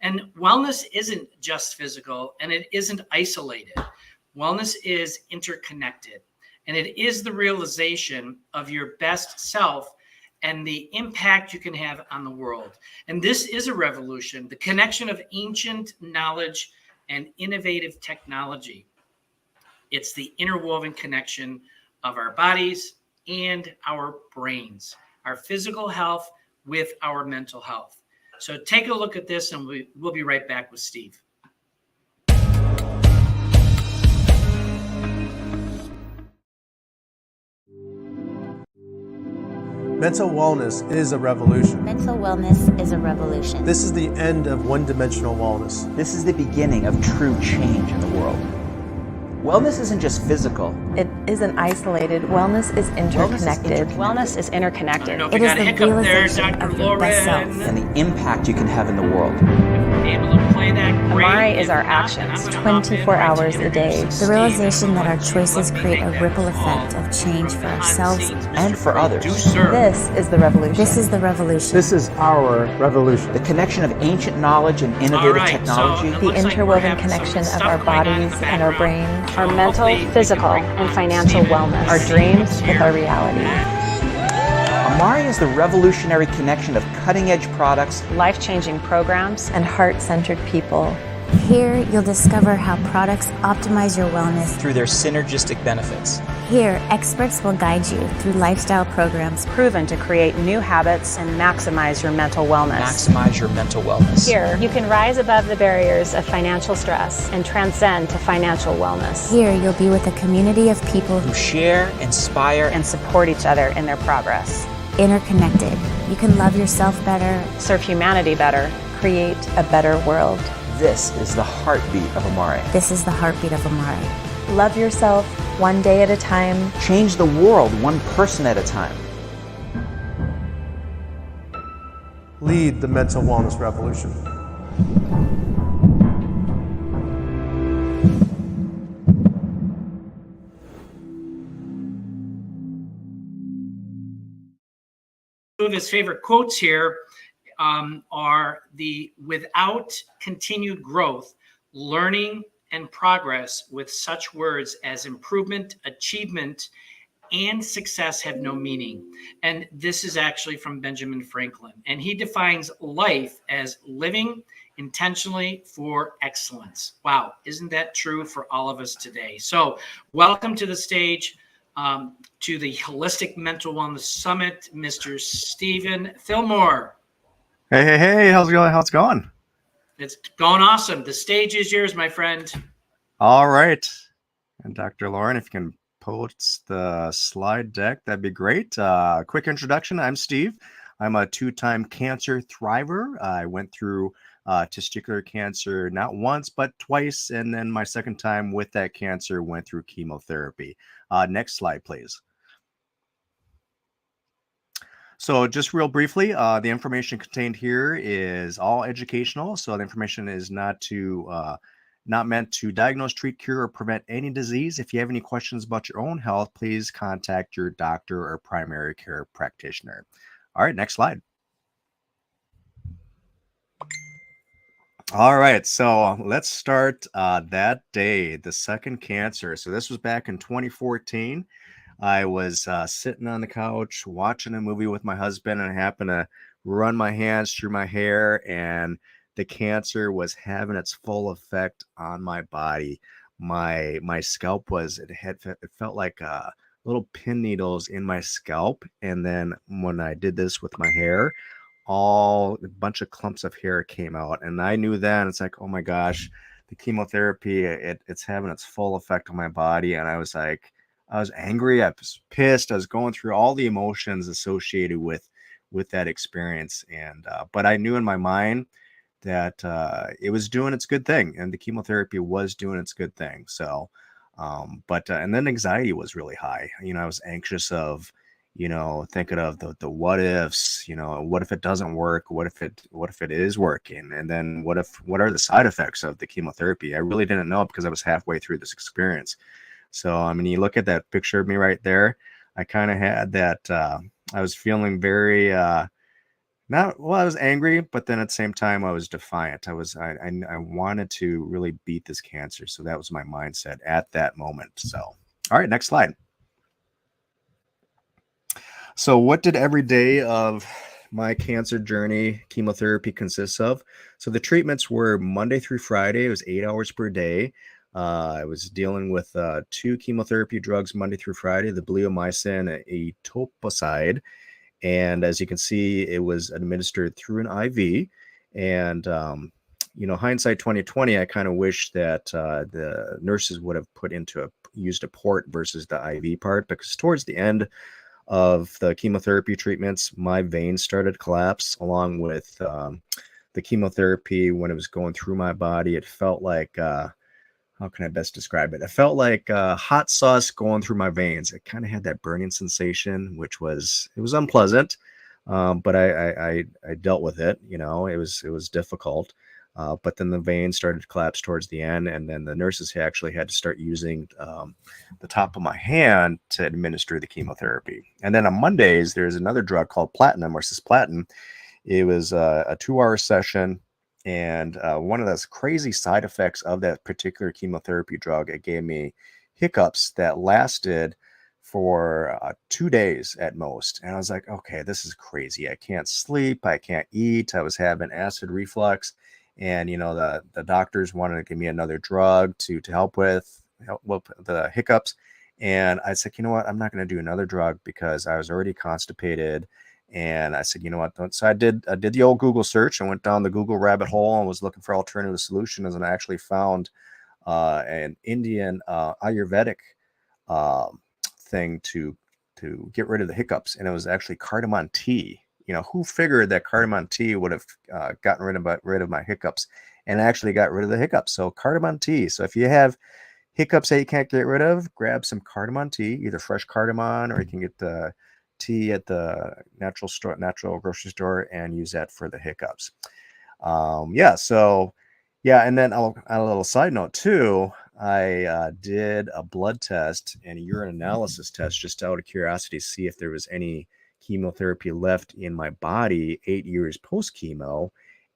Speaker 3: And wellness isn't just physical, and it isn't isolated. Wellness is interconnected, and it is the realization of your best self and the impact you can have on the world. And this is a revolution, the connection of ancient knowledge and innovative technology. It's the interwoven connection of our bodies and our brains, our physical health with our mental health. So take a look at this, and we'll be right back with Steve.
Speaker 5: Mental wellness is a revolution.
Speaker 6: Mental wellness is a revolution.
Speaker 5: This is the end of one-dimensional wellness.
Speaker 7: This is the beginning of true change in the world. Wellness isn't just physical.
Speaker 8: It isn't isolated. Wellness is interconnected.
Speaker 6: Wellness is interconnected.
Speaker 3: It is the realization of your best self
Speaker 7: and the impact you can have in the world.
Speaker 3: Able to play that great.
Speaker 6: Amare is our actions,
Speaker 8: 24 hours a day.
Speaker 6: The realization that our choices create a ripple effect of change for ourselves
Speaker 7: and for others.
Speaker 8: This is the revolution.
Speaker 6: This is the revolution.
Speaker 5: This is our revolution.
Speaker 7: The connection of ancient knowledge and innovative technology.
Speaker 8: The interwoven connection of our bodies and our brains.
Speaker 6: Our mental, physical, and financial wellness.
Speaker 8: Our dreams with our reality.
Speaker 7: Amare is the revolutionary connection of cutting-edge products,
Speaker 6: Life-changing programs.
Speaker 8: And heart-centered people.
Speaker 9: Here, you'll discover how products optimize your wellness.
Speaker 7: through their synergistic benefits.
Speaker 9: Here, experts will guide you through lifestyle programs
Speaker 6: Proven to create new habits and maximize your mental wellness.
Speaker 7: Maximize your mental wellness.
Speaker 6: Here, you can rise above the barriers of financial stress and transcend to financial wellness.
Speaker 9: Here, you'll be with a community of people
Speaker 7: Who share, inspire,
Speaker 6: And support each other in their progress.
Speaker 9: interconnected. You can love yourself better.
Speaker 6: Serve humanity better.
Speaker 8: Create a better world.
Speaker 7: this is the heartbeat of Amare.
Speaker 9: This is the heartbeat of Amare.
Speaker 8: Love yourself one day at a time.
Speaker 7: Change the world one person at a time.
Speaker 5: Lead the mental wellness revolution.
Speaker 3: Two of his favorite quotes here are the without continued growth, learning and progress with such words as improvement, achievement, and success have no meaning. And this is actually from Benjamin Franklin. And he defines life as living intentionally for excellence. Wow, isn't that true for all of us today? So welcome to the stage, to the Holistic Mental Wellness Summit, Mr. Stephen Fillmore.
Speaker 10: Hey, how's it going?
Speaker 3: It's going awesome. The stage is yours, my friend.
Speaker 10: All right. And Dr. Lauren, if you can post the slide deck, that'd be great. Quick introduction. I'm Steve. I'm a two-time cancer thriver. I went through testicular cancer, not once, but twice. And then my second time with that cancer went through chemotherapy. Next slide, please. So just real briefly, the information contained here is all educational. So the information is not meant to diagnose, treat, cure, or prevent any disease. If you have any questions about your own health, please contact your doctor or primary care practitioner. All right, next slide. All right, so let's start that day, the second cancer. So this was back in 2014. I was sitting on the couch watching a movie with my husband, and I happened to run my hands through my hair, and the cancer was having its full effect on my body. My scalp it felt like little pin needles in my scalp, and then when I did this with my hair, a bunch of clumps of hair came out, and I knew then it's like, oh my gosh, the chemotherapy, it's having its full effect on my body. And I was like, I was angry, I was pissed, I was going through all the emotions associated with that experience. And but I knew in my mind that it was doing its good thing, and the chemotherapy was doing its good thing. So and then anxiety was really high. I was anxious of thinking of the what ifs. What if it doesn't work? What if it is working? And then what are the side effects of the chemotherapy? I really didn't know, because I was halfway through this experience. So, I mean, you look at that picture of me right there, I kind of had that, I was feeling very, I was angry, but then at the same time, I was defiant. I wanted to really beat this cancer. So that was my mindset at that moment. So, all right, next slide. So what did every day of my cancer journey chemotherapy consist of? So the treatments were Monday through Friday. It was 8 hours per day. I was dealing with 2 chemotherapy drugs Monday through Friday, the bleomycin, etoposide. And as you can see, it was administered through an IV. And, hindsight 2020, I kind of wish that the nurses would have used a port versus the IV part, because towards the end of the chemotherapy treatments, my veins started to collapse along with the chemotherapy. When it was going through my body, it felt like, how can I best describe it? It felt like hot sauce going through my veins. It kind of had that burning sensation, it was unpleasant, but I dealt with it. It was difficult. But then the veins started to collapse towards the end, and then the nurses actually had to start using the top of my hand to administer the chemotherapy. And then on Mondays, there's another drug called platinum or cisplatin. It was a 2-hour session. And one of those crazy side effects of that particular chemotherapy drug, it gave me hiccups that lasted for 2 days at most. And I was like, okay, this is crazy. I can't sleep. I can't eat. I was having acid reflux. And, the doctors wanted to give me another drug to help with the hiccups. And I said, you know what? I'm not going to do another drug, because I was already constipated. And I said, you know what? So I did the old Google search. I went down the Google rabbit hole and was looking for alternative solutions. And I actually found an Indian Ayurvedic thing to get rid of the hiccups. And it was actually cardamom tea. Who figured that cardamom tea would have gotten rid of my hiccups, and actually got rid of the hiccups. So cardamom tea. So if you have hiccups that you can't get rid of, grab some cardamom tea, either fresh cardamom, or you can get the tea at the natural grocery store and use that for the hiccups. And then a little side note too, I did a blood test and a urine analysis test just out of curiosity to see if there was any chemotherapy left in my body 8 years post chemo.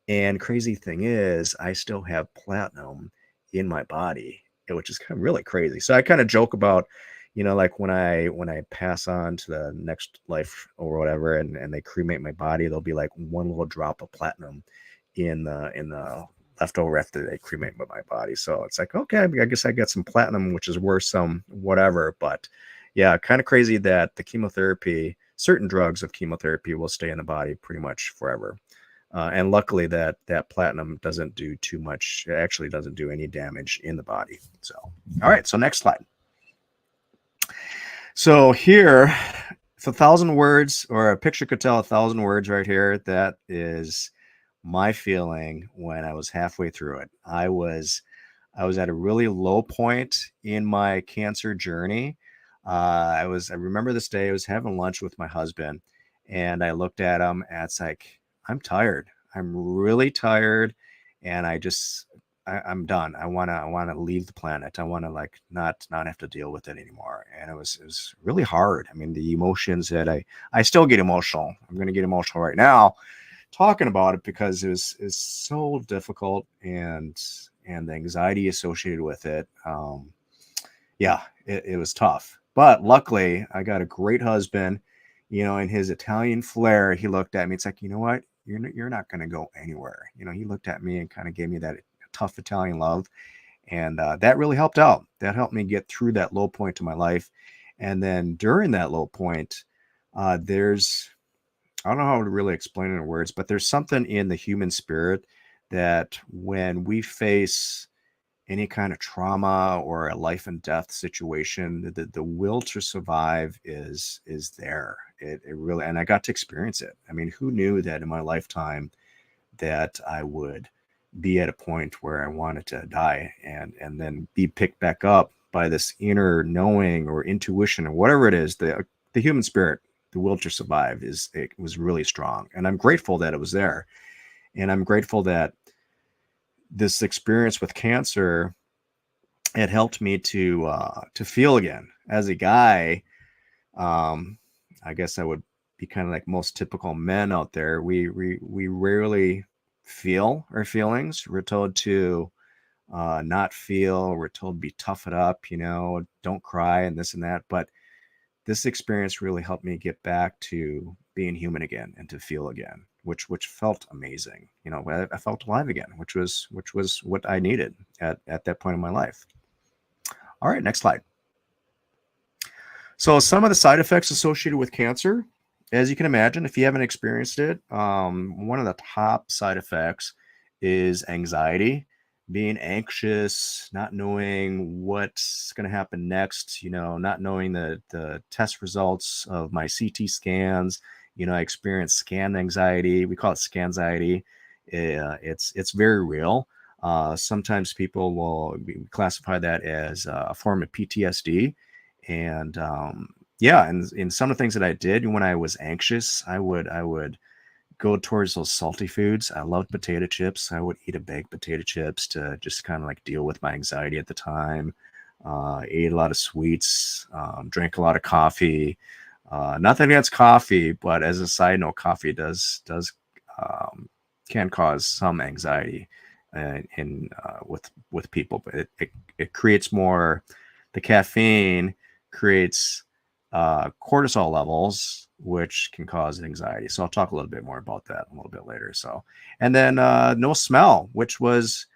Speaker 10: And crazy thing is, I still have platinum in my body, which is kind of really crazy. So I kind of joke about, like when I pass on to the next life or whatever, and they cremate my body, there'll be like one little drop of platinum in the leftover after they cremate my body. So it's like, okay, I guess I got some platinum, which is worth some whatever. But yeah, kind of crazy that the chemotherapy, certain drugs of chemotherapy, will stay in the body pretty much forever. And luckily that platinum doesn't do too much. It actually doesn't do any damage in the body. So, all right. So next slide. So here, if 1,000 words, or a picture could tell 1,000 words right here, that is my feeling when I was halfway through it. I was at a really low point in my cancer journey. I remember this day, I was having lunch with my husband, and I looked at him and it's like, I'm tired. I'm really tired. And I'm done. I want to leave the planet. I want to like not have to deal with it anymore. And it was really hard. I mean, the emotions that I still get emotional. I'm going to get emotional right now talking about it because it's so difficult, and the anxiety associated with it. Yeah, it was tough. But luckily, I got a great husband. In his Italian flair, he looked at me. It's like, you know what? You're not going to go anywhere. He looked at me and kind of gave me that tough Italian love, and that really helped out. That helped me get through that low point in my life. And then during that low point, there's I don't know how to really explain it in words, but there's something in the human spirit that when we face any kind of trauma or a life and death situation, the will to survive is there. It really, and I got to experience it. I mean, who knew that in my lifetime that I would be at a point where I wanted to die and then be picked back up by this inner knowing or intuition or whatever it is, the human spirit, the will to survive it was really strong. And I'm grateful that it was there. And I'm grateful that this experience with cancer had helped me to feel again. As a guy, I guess I would be kind of like most typical men out there. We rarely feel our feelings. We're told to not feel. We're told to be tough it up, don't cry and this and that. But this experience really helped me get back to being human again and to feel again, which felt amazing. I felt alive again, which was what I needed at that point in my life. All right, next slide. So some of the side effects associated with cancer, as you can imagine, if you haven't experienced it, one of the top side effects is anxiety. Being anxious, not knowing what's going to happen next, not knowing the test results of my CT scans. I experience scan anxiety. We call it scanxiety. It's very real. Sometimes people will classify that as a form of PTSD. And yeah, and in some of the things that I did when I was anxious, I would go towards those salty foods. I loved potato chips. I would eat a bag of potato chips to just kind of like deal with my anxiety at the time. Ate a lot of sweets, drank a lot of coffee. Nothing against coffee, but as a side note, coffee can cause some anxiety with people. But it creates more. The caffeine creates cortisol levels, which can cause anxiety. So I'll talk a little bit more about that a little bit later. So, and then no smell, which was,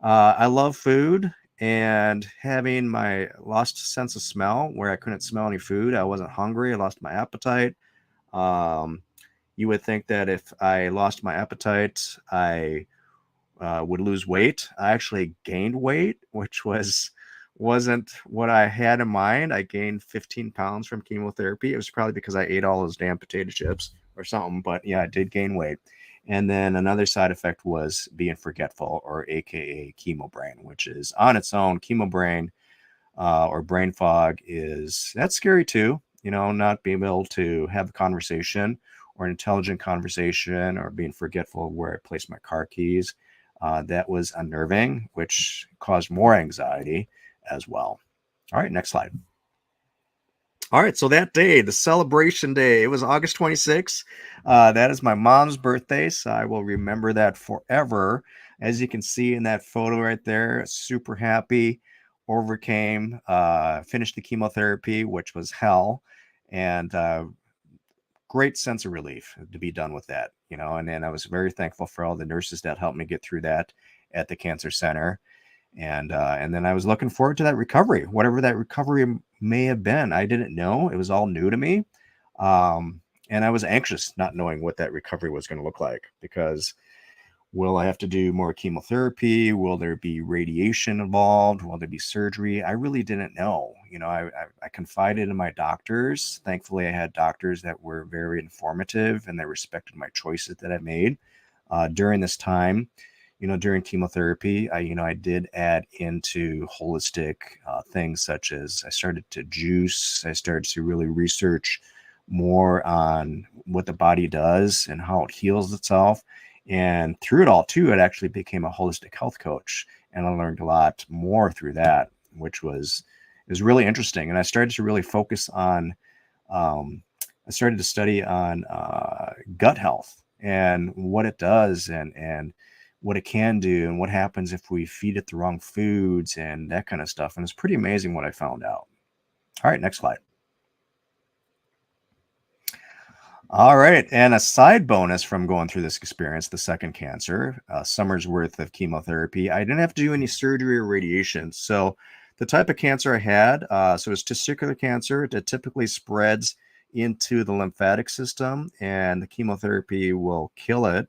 Speaker 10: I love food, and having my lost sense of smell where I couldn't smell any food. I wasn't hungry. I lost my appetite. You would think that if I lost my appetite, I would lose weight. I actually gained weight, which wasn't what I had in mind. I gained 15 pounds from chemotherapy. It was probably because I ate all those damn potato chips or something, but yeah, I did gain weight. And then another side effect was being forgetful, or AKA chemo brain, which is on its own. Chemo brain or brain fog that's scary too. Not being able to have a conversation or an intelligent conversation, or being forgetful of where I placed my car keys. That was unnerving, which caused more anxiety as well. All right, next slide. All right, so that day, the celebration day, it was August 26th. That is my mom's birthday, so I will remember that forever. As you can see in that photo right there, super happy, overcame, finished the chemotherapy, which was hell, and great sense of relief to be done with that, and then I was very thankful for all the nurses that helped me get through that at the cancer center. And then I was looking forward to that recovery, whatever that recovery may have been. I didn't know. It was all new to me. And I was anxious, not knowing what that recovery was going to look like, because will I have to do more chemotherapy? Will there be radiation involved? Will there be surgery? I really didn't know. I confided in my doctors. Thankfully, I had doctors that were very informative and they respected my choices that I made. During this time, during chemotherapy, I did add into holistic things such as I started to juice. I started to really research more on what the body does and how it heals itself. And through it all, too, it actually became a holistic health coach. And I learned a lot more through that, which was really interesting. And I started to really focus on, I started to study on gut health and what it does and what it can do and what happens if we feed it the wrong foods and that kind of stuff. And it's pretty amazing what I found out. All right, next slide. All right, and a side bonus from going through this experience, the second cancer, summer's worth of chemotherapy, I didn't have to do any surgery or radiation. So the type of cancer I had, so it's testicular cancer that typically spreads into the lymphatic system, and the chemotherapy will kill it.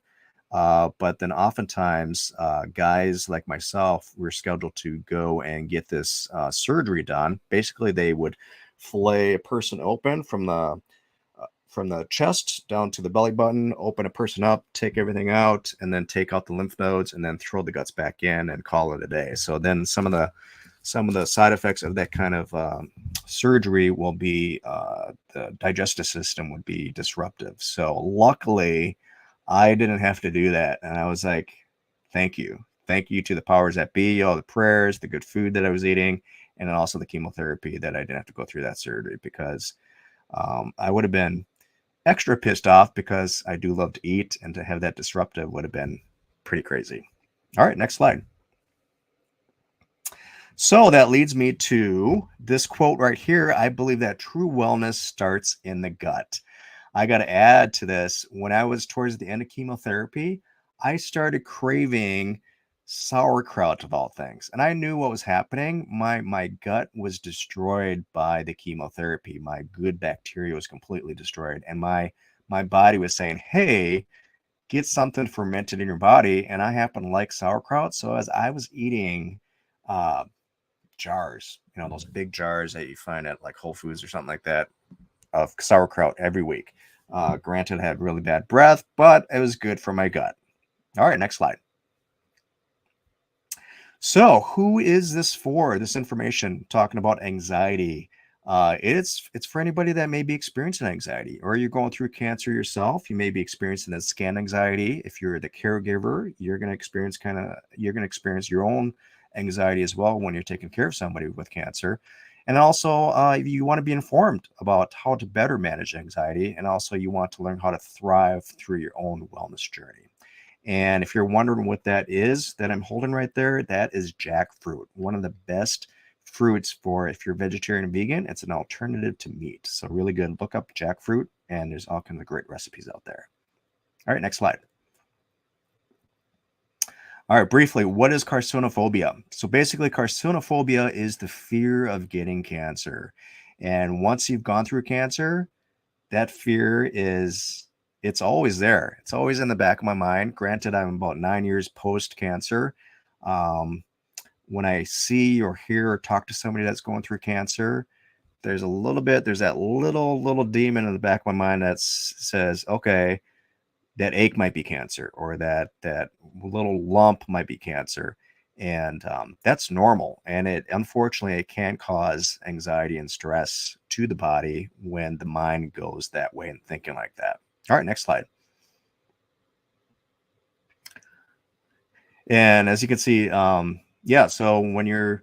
Speaker 10: But then oftentimes, guys like myself were scheduled to go and get this surgery done. Basically, they would fillet a person open from the chest down to the belly button, open a person up, take everything out, and then take out the lymph nodes, and then throw the guts back in and call it a day. So then some of the side effects of that kind of surgery will be the digestive system would be disruptive. So luckily, I didn't have to do that, and I was like, thank you to the powers that be, all the prayers, the good food that I was eating, and then also the chemotherapy that I didn't have to go through that surgery, because I would have been extra pissed off because I do love to eat, and to have that disruptive would have been pretty crazy. All right, next slide. So that leads me to this quote right here. I believe that true wellness starts in the gut. I got to add to this. When I was towards the end of chemotherapy, I started craving sauerkraut of all things. And I knew what was happening. My gut was destroyed by the chemotherapy. My good bacteria was completely destroyed. And my body was saying, hey, get something fermented in your body. And I happen to like sauerkraut. So as I was eating jars, those big jars that you find at like Whole Foods or something like that, of sauerkraut every week. Granted, I had really bad breath, but it was good for my gut. All right, next slide. So who is this for? This information talking about anxiety. It's for anybody that may be experiencing anxiety, or you're going through cancer yourself. You may be experiencing that scan anxiety. If you're the caregiver, you're going to experience your own anxiety as well when you're taking care of somebody with cancer. And also, you want to be informed about how to better manage anxiety, and also you want to learn how to thrive through your own wellness journey. And if you're wondering what that is that I'm holding right there, that is jackfruit, one of the best fruits for if you're vegetarian and vegan. It's an alternative to meat. So really good. Look up jackfruit, and there's all kinds of great recipes out there. All right, next slide. All right, briefly, what is carcinophobia? So basically, carcinophobia is the fear of getting cancer. And once you've gone through cancer, that fear it's always there. It's always in the back of my mind. Granted, I'm about 9 years post-cancer. When I see or hear or talk to somebody that's going through cancer, there's that little demon in the back of my mind that says, okay, that ache might be cancer, or that little lump might be cancer. And that's normal. And unfortunately, it can cause anxiety and stress to the body when the mind goes that way and thinking like that. All right, next slide. And as you can see, so when you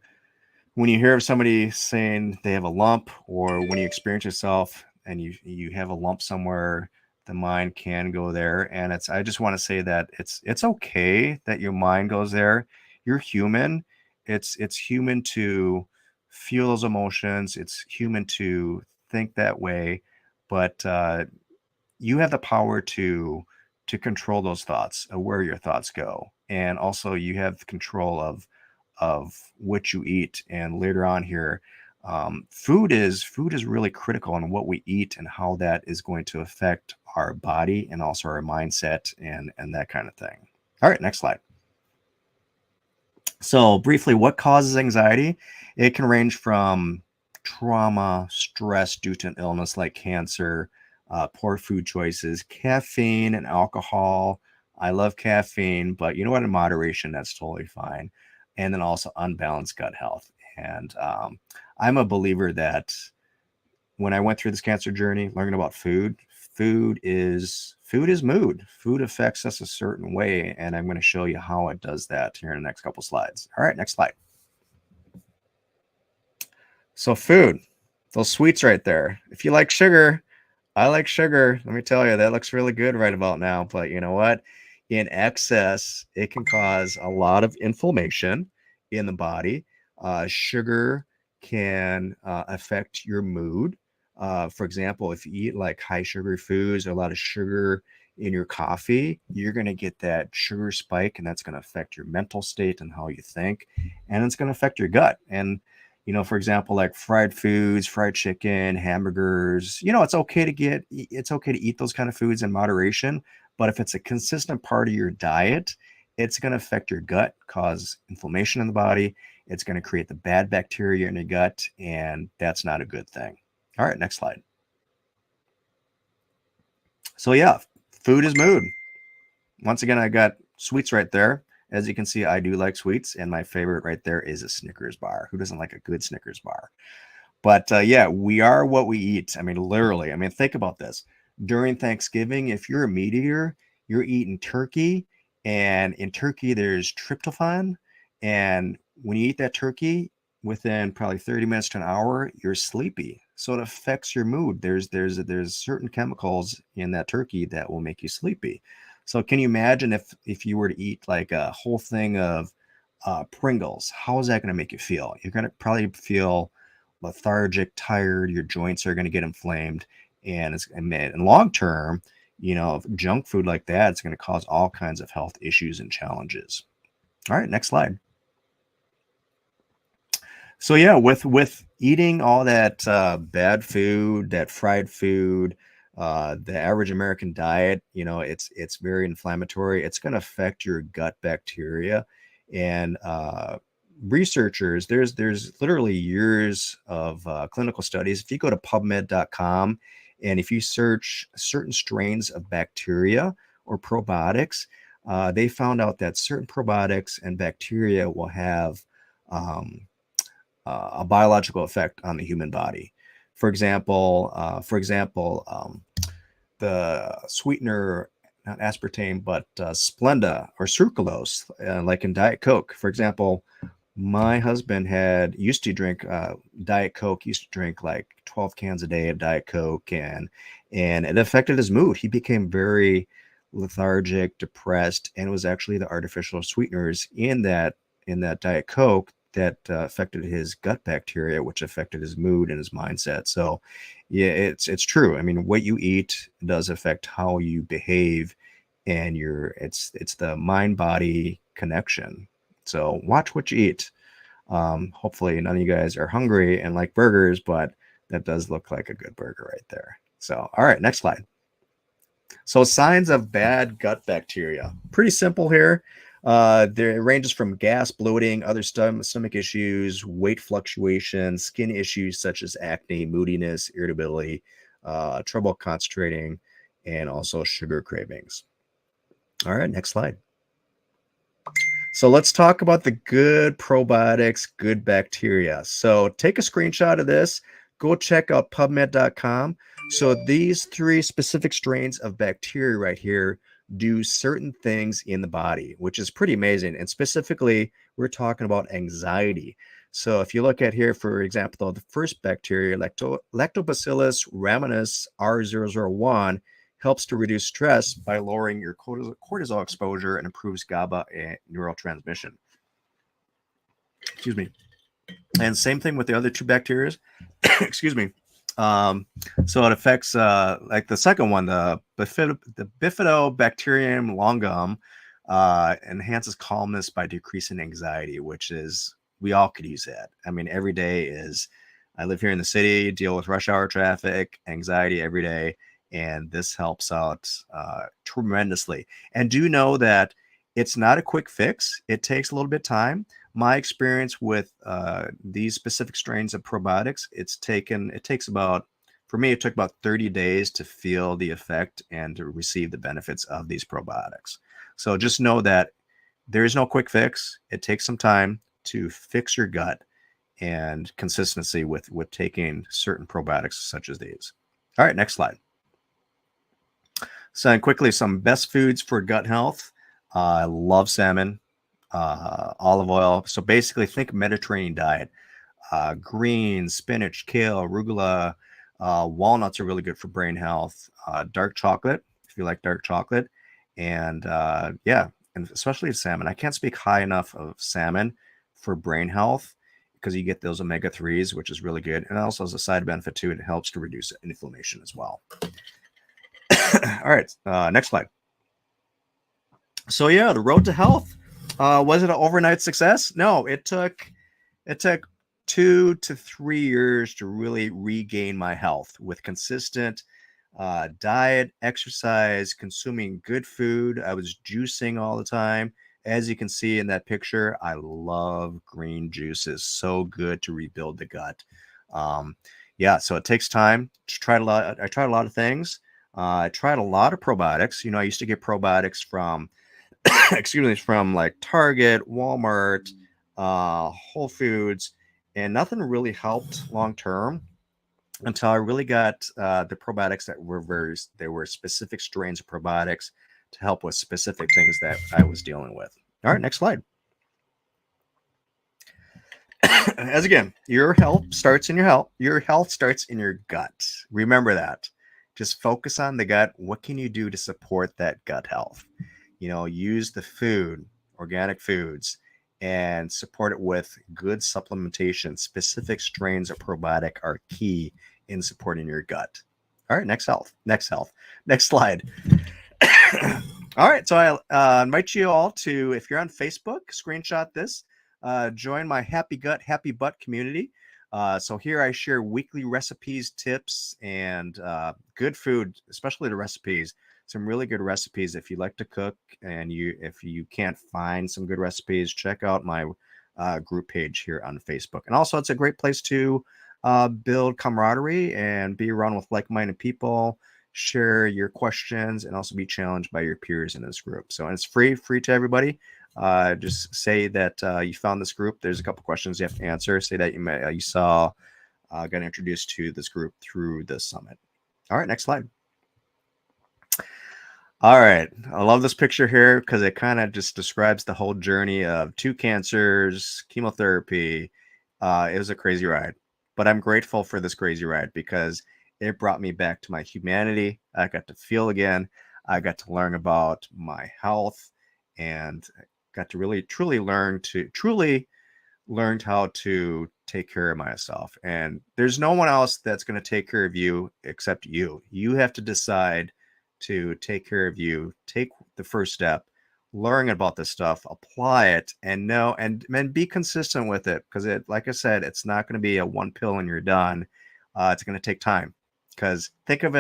Speaker 10: hear of somebody saying they have a lump, or when you experience yourself and you have a lump somewhere, the mind can go there. And I just want to say that it's okay that your mind goes there. You're human. It's human to feel those emotions. It's human to think that way, but you have the power to control those thoughts, where your thoughts go. And also you have control of what you eat. And later on here, food is really critical on what we eat and how that is going to affect our body and also our mindset and that kind of thing. All right, next slide. So briefly, what causes anxiety? It can range from trauma, stress due to an illness like cancer, poor food choices, caffeine and alcohol, I love caffeine, but you know what? In moderation, that's totally fine. And then also unbalanced gut health. And I'm a believer that when I went through this cancer journey, learning about food, food is mood. Food affects us a certain way, and I'm going to show you how it does that here in the next couple slides. All right, next slide. So food, those sweets right there. If you like sugar, I like sugar. Let me tell you, that looks really good right about now. But you know what? In excess, it can cause a lot of inflammation in the body. Sugar can affect your mood. For example, if you eat like high sugar foods or a lot of sugar in your coffee, you're going to get that sugar spike, and that's going to affect your mental state and how you think, and it's going to affect your gut. And for example, like fried foods, fried chicken, hamburgers, it's okay to eat those kind of foods in moderation. But if it's a consistent part of your diet, it's going to affect your gut, cause inflammation in the body. It's going to create the bad bacteria in your gut, and that's not a good thing. All right, next slide. So yeah, food is mood. Once again, I got sweets right there. As you can see, I do like sweets, and my favorite right there is a Snickers bar. Who doesn't like a good Snickers bar? But yeah, we are what we eat. I mean, literally. I mean, think about this. During Thanksgiving, if you're a meat eater, you're eating turkey, and in turkey, there's tryptophan. And when you eat that turkey, within probably 30 minutes to an hour, you're sleepy. So it affects your mood. There's certain chemicals in that turkey that will make you sleepy. So can you imagine if you were to eat like a whole thing of Pringles? How is that going to make you feel? You're going to probably feel lethargic, tired. Your joints are going to get inflamed, and in long term, junk food like that, it's going to cause all kinds of health issues and challenges. All right, next slide. So yeah, with eating all that bad food, that fried food, the average American diet, it's very inflammatory. It's going to affect your gut bacteria, and researchers, there's literally years of clinical studies. If you go to PubMed.com and if you search certain strains of bacteria or probiotics, they found out that certain probiotics and bacteria will have a biological effect on the human body. For example, the sweetener, not aspartame, but Splenda or sucralose, like in Diet Coke. For example, my husband used to drink Diet Coke, used to drink like 12 cans a day of Diet Coke, and it affected his mood. He became very lethargic, depressed, and it was actually the artificial sweeteners in that Diet Coke that affected his gut bacteria, which affected his mood and his mindset. So yeah, it's true. I mean, what you eat does affect how you behave, and it's the mind-body connection. So watch what you eat. Hopefully none of you guys are hungry and like burgers, but that does look like a good burger right there. So, all right, next slide. So signs of bad gut bacteria. Pretty simple here. There ranges from gas, bloating, other stomach issues, weight fluctuation, skin issues such as acne, moodiness, irritability, trouble concentrating, and also sugar cravings. All right, next slide. So let's talk about the good probiotics, good bacteria. So take a screenshot of this. Go check out PubMed.com. So these 3 specific strains of bacteria right here do certain things in the body, which is pretty amazing. And specifically, we're talking about anxiety. So if you look at here, for example, the first bacteria, Lactobacillus rhamnosus R001, helps to reduce stress by lowering your cortisol exposure and improves GABA and neurotransmission. Excuse me. And same thing with the other 2 bacteria. Excuse me. So it affects like the second one, the Bifidobacterium longum, enhances calmness by decreasing anxiety, which is, we all could use that. I mean, every day I live here in the city, deal with rush hour traffic, anxiety every day, and this helps out tremendously. And do know that it's not a quick fix. It takes a little bit of time. My experience with these specific strains of probiotics, it took about 30 days to feel the effect and to receive the benefits of these probiotics. So just know that there is no quick fix. It takes some time to fix your gut and consistency with taking certain probiotics such as these. All right, next slide. So and quickly, some best foods for gut health. I love salmon, olive oil. So basically think Mediterranean diet. Greens, spinach, kale, arugula, walnuts are really good for brain health. Dark chocolate, if you like dark chocolate. And yeah, and especially salmon. I can't speak high enough of salmon for brain health because you get those omega-3s, which is really good. And also as a side benefit too, it helps to reduce inflammation as well. All right, next slide. So yeah, the road to health. Was it an overnight success? No, it took 2 to 3 years to really regain my health with consistent diet, exercise, consuming good food. I was juicing all the time. As you can see in that picture, I love green juices. So good to rebuild the gut. Yeah, so it takes time to try a lot. I tried a lot of things. I tried a lot of probiotics. You know, I used to get probiotics from, excuse me, from like Target, Walmart, Whole Foods, and nothing really helped long term until I really got the probiotics that were specific strains of probiotics to help with specific things that I was dealing with. All right, next slide. As again, your health starts in your health starts in your gut. Remember that. Just focus on the gut. What can you do to support that gut health? You know, use the food, organic foods, and support it with good supplementation. Specific strains of probiotic are key in supporting your gut. All right, next slide. All right, so I invite you all to, if you're on Facebook, screenshot this, join my Happy Gut, Happy Butt community. So here I share weekly recipes, tips, and good food, especially the recipes. Some really good recipes. If you like to cook and if you can't find some good recipes, check out my group page here on Facebook. And also, it's a great place to build camaraderie and be around with like-minded people, share your questions, and also be challenged by your peers in this group. So, and it's free to everybody. Just say that you found this group. There's a couple questions you have to answer. Say that you saw, got introduced to this group through the summit. All right, next slide. All right, I love this picture here because it kind of just describes the whole journey of 2 cancers, chemotherapy. It was a crazy ride, but I'm grateful for this crazy ride because it brought me back to my humanity. I got to feel again. I got to learn about my health and got to really learned how to take care of myself. And there's no one else that's going to take care of you except you. You have to decide to take care of you. Take the first step, learn about this stuff, apply it, and know and be consistent with it. Because like I said, it's not going to be a one pill and you're done. It's going to take time. Because think of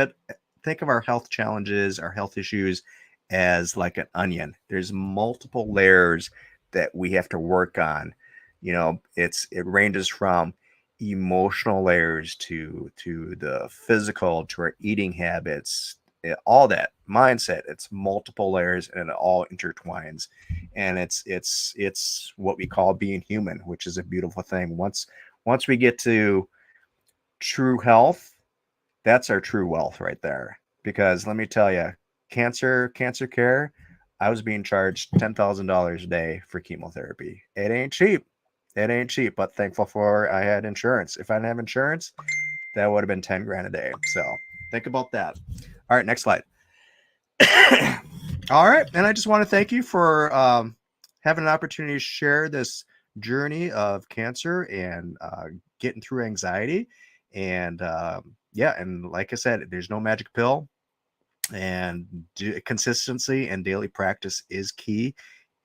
Speaker 10: our health challenges, our health issues as like an onion. There's multiple layers that we have to work on. You know, it ranges from emotional layers to the physical, to our eating habits, all that mindset. It's multiple layers and it all intertwines. And it's what we call being human, which is a beautiful thing. Once we get to true health, that's our true wealth right there. Because let me tell you, cancer care, I was being charged $10,000 a day for chemotherapy. It ain't cheap, but thankful for I had insurance. If I didn't have insurance, that would have been 10 grand a day. So think about that. All right, next slide. All right, and I just want to thank you for having an opportunity to share this journey of cancer and getting through anxiety. And yeah, and like I said, there's no magic pill, and consistency and daily practice is key.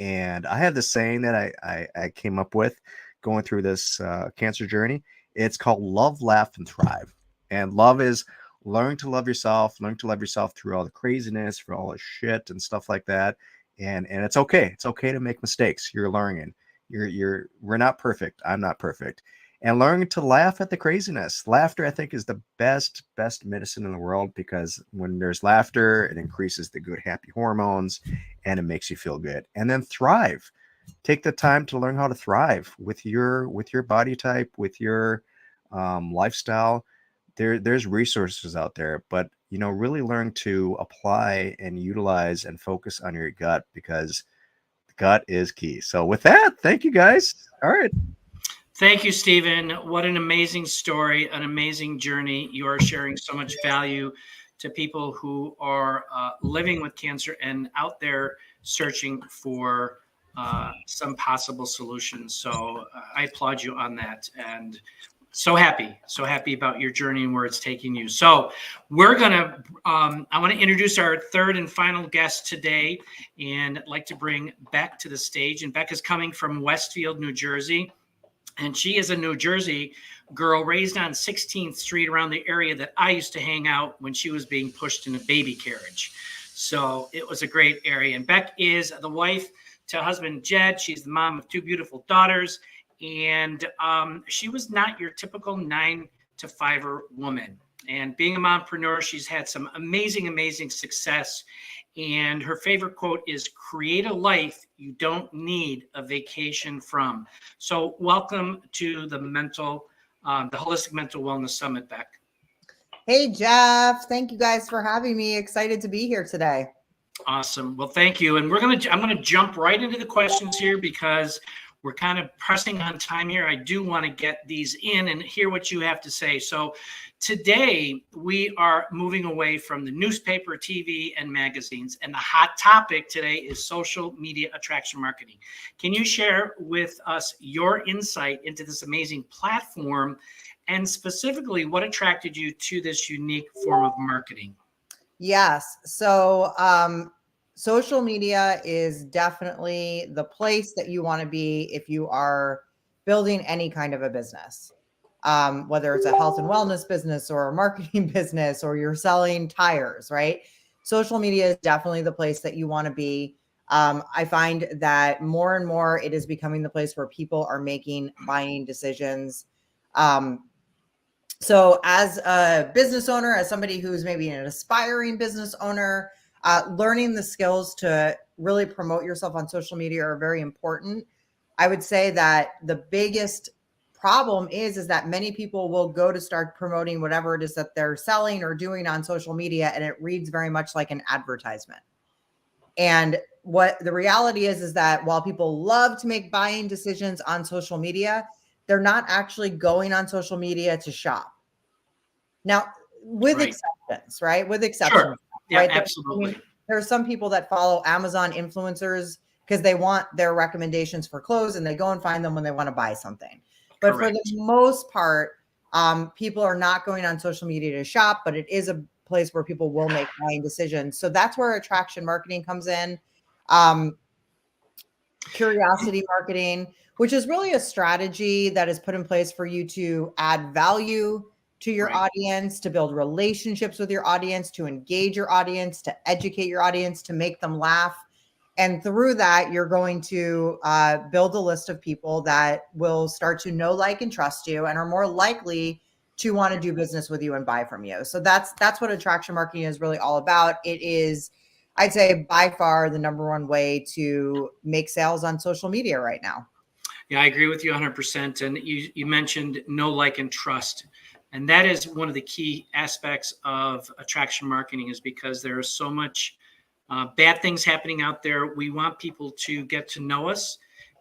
Speaker 10: And I have this saying that I came up with going through this cancer journey. It's called love, laugh, and thrive. And love is learn to love yourself through all the craziness, for all the shit and stuff like that. And it's okay. It's okay to make mistakes. You're learning. We're not perfect. I'm not perfect. and learning to laugh at the craziness. Laughter, I think, is the best medicine in the world, because when there's laughter, it increases the good, happy hormones, and it makes you feel good. And then thrive. Take the time to learn how to thrive with your body type, with your lifestyle. There's resources out there, but really learn to apply and utilize and focus on your gut, because the gut is key. So with that, thank you guys. All right.
Speaker 3: Thank you, Stephen. What an amazing story, an amazing journey. You are sharing so much value to people who are living with cancer and out there searching for some possible solutions. So I applaud you on that, and so happy about your journey and where it's taking you. So we're gonna, I want to introduce our third and final guest today, and I'd like to bring Beck to the stage. And Beck is coming from Westfield, New Jersey. And she is a New Jersey girl raised on 16th Street, around the area that I used to hang out when she was being pushed in a baby carriage. So it was a great area. And Beck is the wife to husband Jed. She's the mom of 2 beautiful daughters. And she was not your typical 9-to-5er woman. And being a mompreneur, she's had some amazing success. And her favorite quote is, "Create a life you don't need a vacation from." So welcome to the Holistic Mental Wellness Summit, Beck.
Speaker 11: Hey, Jeff. Thank you guys for having me. Excited to be here today.
Speaker 3: Awesome. Well, thank you. And I'm going to jump right into the questions here, because we're kind of pressing on time here. I do want to get these in and hear what you have to say. So today we are moving away from the newspaper, TV, and magazines. And the hot topic today is social media attraction marketing. Can you share with us your insight into this amazing platform, and specifically what attracted you to this unique form of marketing?
Speaker 11: Yes. So social media is definitely the place that you want to be if you are building any kind of a business, whether it's a health and wellness business or a marketing business, or you're selling tires, right? Social media is definitely the place that you want to be. I find that more and more it is becoming the place where people are making buying decisions. So as a business owner, as somebody who's maybe an aspiring business owner, learning the skills to really promote yourself on social media are very important. I would say that the biggest problem is that many people will go to start promoting whatever it is that they're selling or doing on social media, and it reads very much like an advertisement. And what the reality is that while people love to make buying decisions on social media, they're not actually going on social media to shop. Now, with exceptions, right? With exceptions.
Speaker 3: Sure. Yeah,
Speaker 11: right?
Speaker 3: absolutely.
Speaker 11: There are some people that follow Amazon influencers because they want their recommendations for clothes, and they go and find them when they want to buy something. But for the most part, people are not going on social media to shop, but it is a place where people will make buying decisions. So that's where attraction marketing comes in. Curiosity marketing, which is really a strategy that is put in place for you to add value to your audience, to build relationships with your audience, to engage your audience, to educate your audience, to make them laugh. And through that, you're going to build a list of people that will start to know, like, and trust you, and are more likely to want to do business with you and buy from you. So that's what attraction marketing is really all about. It is, I'd say, by far the number one way to make sales on social media right now.
Speaker 3: Yeah, I agree with you 100%. And you mentioned know, like, and trust. And that is one of the key aspects of attraction marketing, is because there is so much bad things happening out there. We want people to get to know us,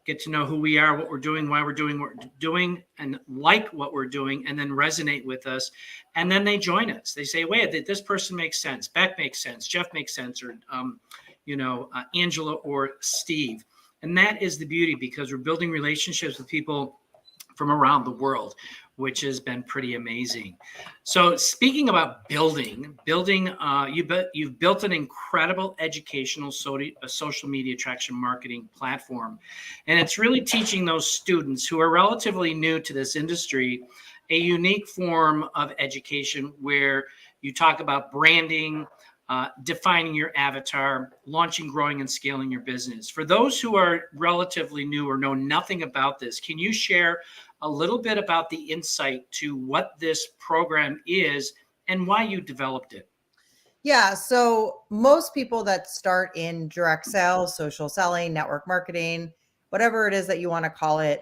Speaker 3: get to know who we are, what we're doing, why we're doing what we're doing, and like what we're doing, and then resonate with us. And then they join us. They say, wait, this person makes sense. Beck makes sense. Jeff makes sense. Or, Angela or Steve. And that is the beauty, because we're building relationships with people from around the world, which has been pretty amazing. So speaking about building, you've built an incredible educational social media attraction marketing platform. And it's really teaching those students who are relatively new to this industry a unique form of education, where you talk about branding, defining your avatar, launching, growing, and scaling your business. For those who are relatively new or know nothing about this, can you share a little bit about the insight to what this program is and why you developed it.
Speaker 11: Yeah. So most people that start in direct sales, social selling, network marketing, whatever it is that you want to call it,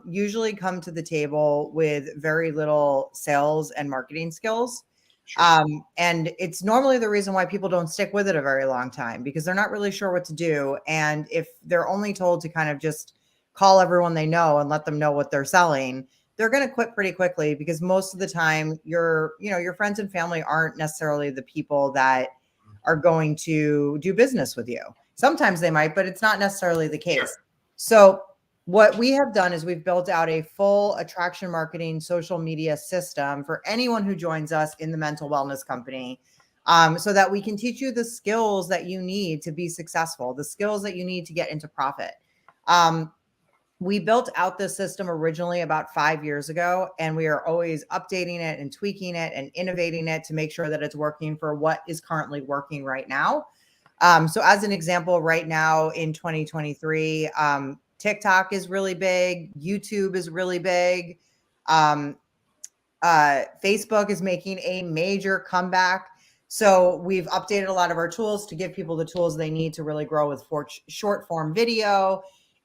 Speaker 11: usually come to the table with very little sales and marketing skills.
Speaker 3: Sure.
Speaker 11: And it's normally the reason why people don't stick with it a very long time, because they're not really sure what to do. And if they're only told to kind of just call everyone they know and let them know what they're selling, they're going to quit pretty quickly, because most of the time your friends and family aren't necessarily the people that are going to do business with you. Sometimes they might, but it's not necessarily the case.
Speaker 3: Sure.
Speaker 11: So what we have done is we've built out a full attraction marketing social media system for anyone who joins us in the Mental Wellness Company, so that we can teach you the skills that you need to be successful, the skills that you need to get into profit. We built out this system originally about 5 years ago, and we are always updating it and tweaking it and innovating it to make sure that it's working for what is currently working right now. So as an example, right now in 2023, TikTok is really big. YouTube is really big. Facebook is making a major comeback. So we've updated a lot of our tools to give people the tools they need to really grow with short form video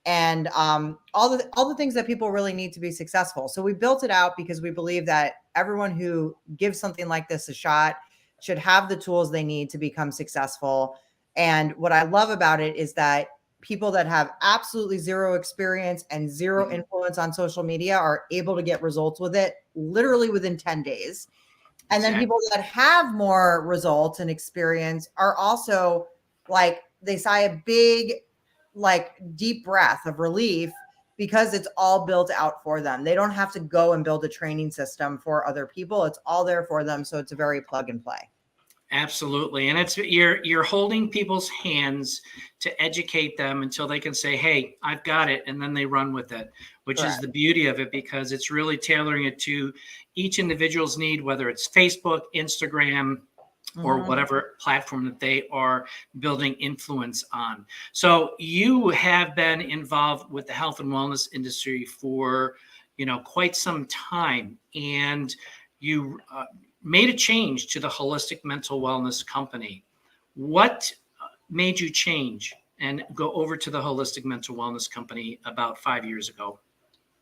Speaker 11: and all the things that people really need to be successful. So we built it out because we believe that everyone who gives something like this a shot should have the tools they need to become successful. And what I love about it is that people that have absolutely zero experience and zero influence on social media are able to get results with it literally within 10 days. And then people that have more results and experience are also like, they sigh a big, like deep breath of relief, because it's all built out for them. They don't have to go and build a training system for other people. It's all there for them. So it's a very plug and play.
Speaker 3: Absolutely. And it's you're holding people's hands to educate them until they can say, hey, I've got it. And then they run with it, which is the beauty of it, because it's really tailoring it to each individual's need, whether it's Facebook, Instagram, or whatever platform that they are building influence on. So you have been involved with the health and wellness industry for, quite some time. And you made a change to the Holistic Mental Wellness Company. What made you change and go over to the Holistic Mental Wellness Company about 5 years ago?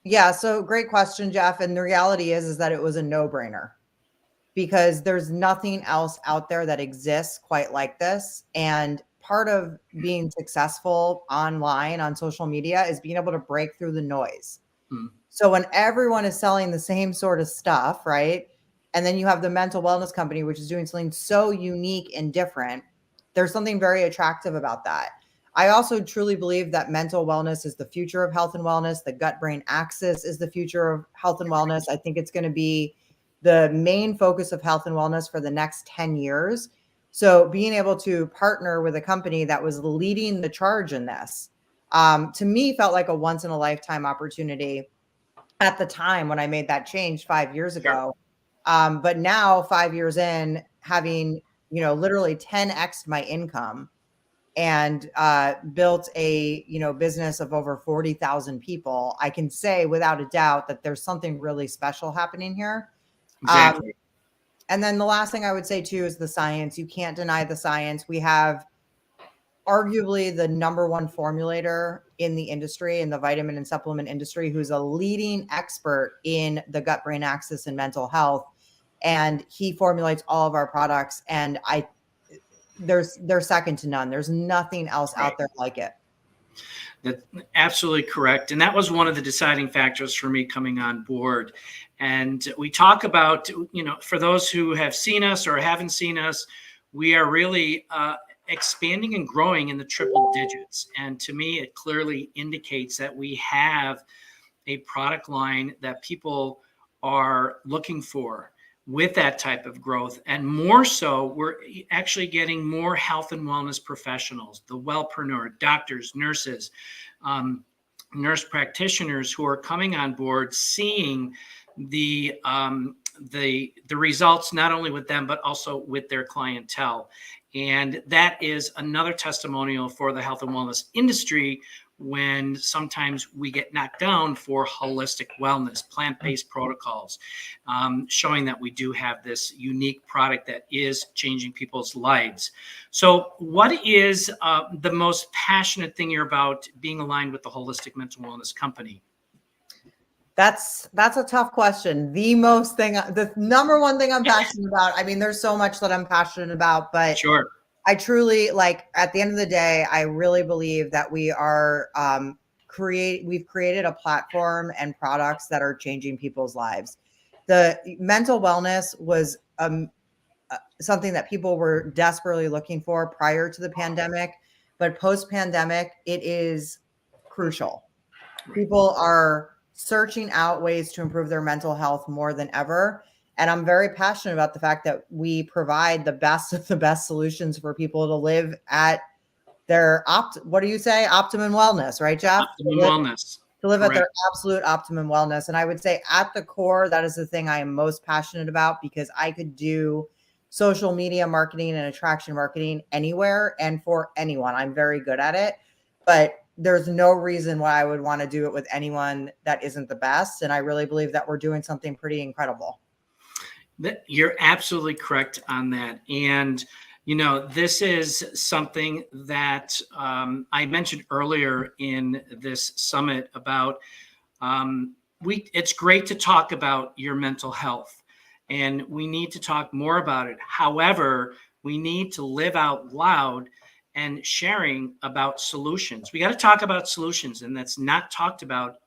Speaker 11: Yeah, so great question, Jeff. And the reality is that it was a no-brainer, because there's nothing else out there that exists quite like this. And part of being successful online on social media is being able to break through the noise. So when everyone is selling the same sort of stuff, right? And then you have the Mental Wellness Company, which is doing something so unique and different, there's something very attractive about that. I also truly believe that mental wellness is the future of health and wellness. The gut-brain axis is the future of health and wellness. I think it's going to be the main focus of health and wellness for the next 10 years. So being able to partner with a company that was leading the charge in this, to me, felt like a once in a lifetime opportunity at the time when I made that change 5 years ago. But now 5 years in, having, literally 10x my income and built a, business of over 40,000 people, I can say without a doubt that there's something really special happening here.
Speaker 3: Exactly.
Speaker 11: And then the last thing I would say too is the science. You can't deny the science. We have arguably the number one formulator in the industry, in the vitamin and supplement industry, who's a leading expert in the gut-brain axis and mental health. And he formulates all of our products. And they're second to none. There's nothing else out there like it.
Speaker 3: That's absolutely correct. And that was one of the deciding factors for me coming on board. And we talk about, for those who have seen us or haven't seen us, we are really expanding and growing in the triple digits. And to me, it clearly indicates that we have a product line that people are looking for with that type of growth. And more so, we're actually getting more health and wellness professionals, the wellpreneur, doctors, nurses, nurse practitioners who are coming on board, seeing the the results, not only with them, but also with their clientele. And that is another testimonial for the health and wellness industry, when sometimes we get knocked down for holistic wellness, plant-based protocols, showing that we do have this unique product that is changing people's lives. So what is the most passionate thing you're about being aligned with the Holistic Mental Wellness Company?
Speaker 11: That's a tough question. The number one thing I'm passionate about, I mean, there's so much that I'm passionate about, but
Speaker 3: sure,
Speaker 11: I truly, like, at the end of the day, I really believe that we are we've created a platform and products that are changing people's lives. The mental wellness was something that people were desperately looking for prior to the pandemic, but post-pandemic, it is crucial. People are searching out ways to improve their mental health more than ever. And I'm very passionate about the fact that we provide the best of the best solutions for people to live at their what do you say? Optimum wellness, right, Jeff?
Speaker 3: Optimum wellness.
Speaker 11: To live
Speaker 3: Correct.
Speaker 11: at their absolute optimum wellness. And I would say at the core, that is the thing I am most passionate about, because I could do social media marketing and attraction marketing anywhere and for anyone. I'm very good at it, but there's no reason why I would want to do it with anyone that isn't the best. And I really believe that we're doing something pretty incredible.
Speaker 3: You're absolutely correct on that. And, you know, this is something that I mentioned earlier in this summit about it's great to talk about your mental health, and we need to talk more about it. However, we need to live out loud and sharing about solutions. We got to talk about solutions, and that's not talked about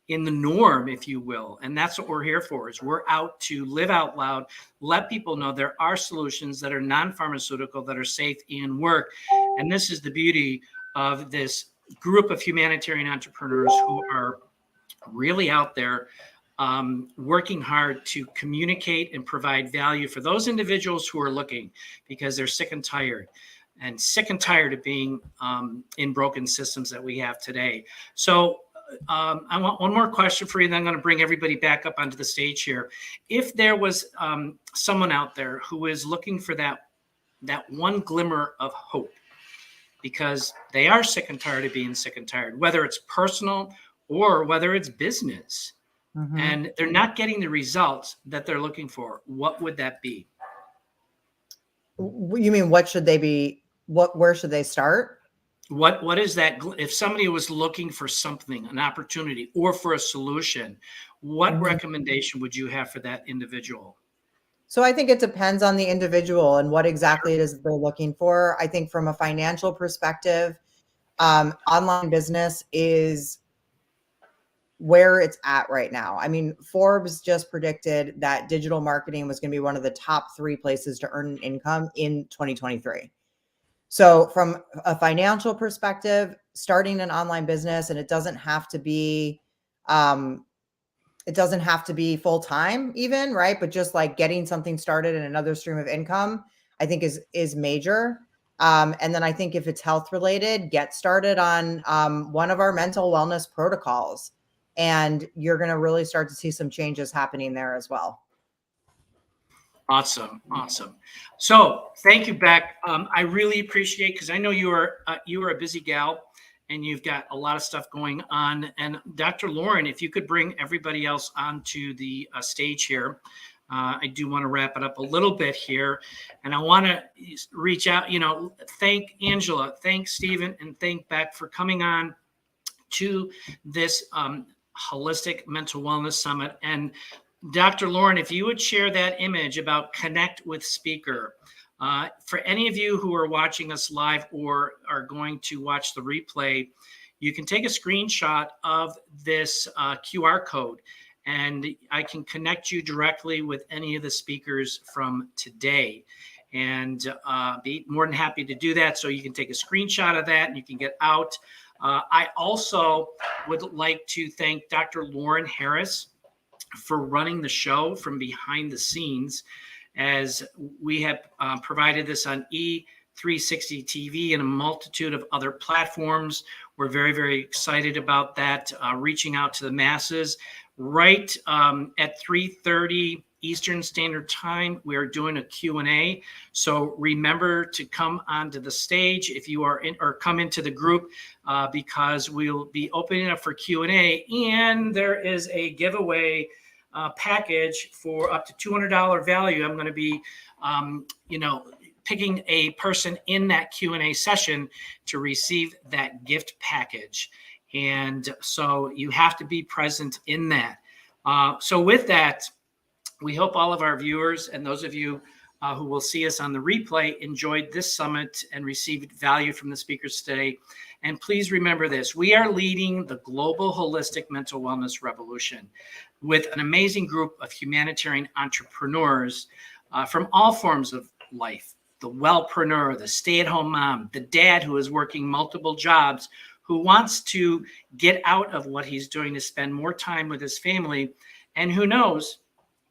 Speaker 3: in the norm, if you will. And that's what we're here for, is we're out to live out loud, let people know there are solutions that are non-pharmaceutical, that are safe and work. And this is the beauty of this group of humanitarian entrepreneurs who are really out there working hard to communicate and provide value for those individuals who are looking, because they're sick and tired of being in broken systems that we have today. So I want one more question for you, then I'm going to bring everybody back up onto the stage here. If there was someone out there who is looking for that one glimmer of hope, because they are sick and tired of being sick and tired, whether it's personal or whether it's business, and they're not getting the results that they're looking for, what would that be?
Speaker 11: You mean, what should they be? Where should they start?
Speaker 3: What is that? If somebody was looking for something, an opportunity, or for a solution, what recommendation would you have for that individual?
Speaker 11: So I think it depends on the individual and what exactly it is they're looking for. I think from a financial perspective, online business is where it's at right now. I mean, Forbes just predicted that digital marketing was going to be one of the top 3 places to earn income in 2023. So from a financial perspective, starting an online business, and it doesn't have to be full time even, right? But just like getting something started and another stream of income, I think is major. And then I think if it's health related, get started on one of our mental wellness protocols, and you're going to really start to see some changes happening there as well.
Speaker 3: Awesome. So thank you, Beck. I really appreciate, because I know you are a busy gal and you've got a lot of stuff going on. And Dr. Lauren, if you could bring everybody else onto the stage here. I do want to wrap it up a little bit here, and I want to reach out, thank Angela, thank Stephen, and thank Beck for coming on to this Holistic Mental Wellness Summit. And Dr. Lauren, if you would share that image about connect with speaker, for any of you who are watching us live or are going to watch the replay, you can take a screenshot of this QR code, and I can connect you directly with any of the speakers from today, and be more than happy to do that. So you can take a screenshot of that and you can get out. I also would like to thank Dr. Lauren Harris for running the show from behind the scenes, as we have provided this on E360 TV and a multitude of other platforms. We're very, very excited about that, reaching out to the masses. Right at 3:30 Eastern Standard Time. We are doing a Q&A. So remember to come onto the stage if you are in, or come into the group because we'll be opening up for Q&A. And there is a giveaway package for up to $200 value. I'm going to be, picking a person in that Q&A session to receive that gift package. And so you have to be present in that. So with that, we hope all of our viewers and those of you who will see us on the replay enjoyed this summit and received value from the speakers today. And please remember this, we are leading the global holistic mental wellness revolution with an amazing group of humanitarian entrepreneurs from all forms of life. The wellpreneur, the stay-at-home mom, the dad who is working multiple jobs, who wants to get out of what he's doing to spend more time with his family. And who knows,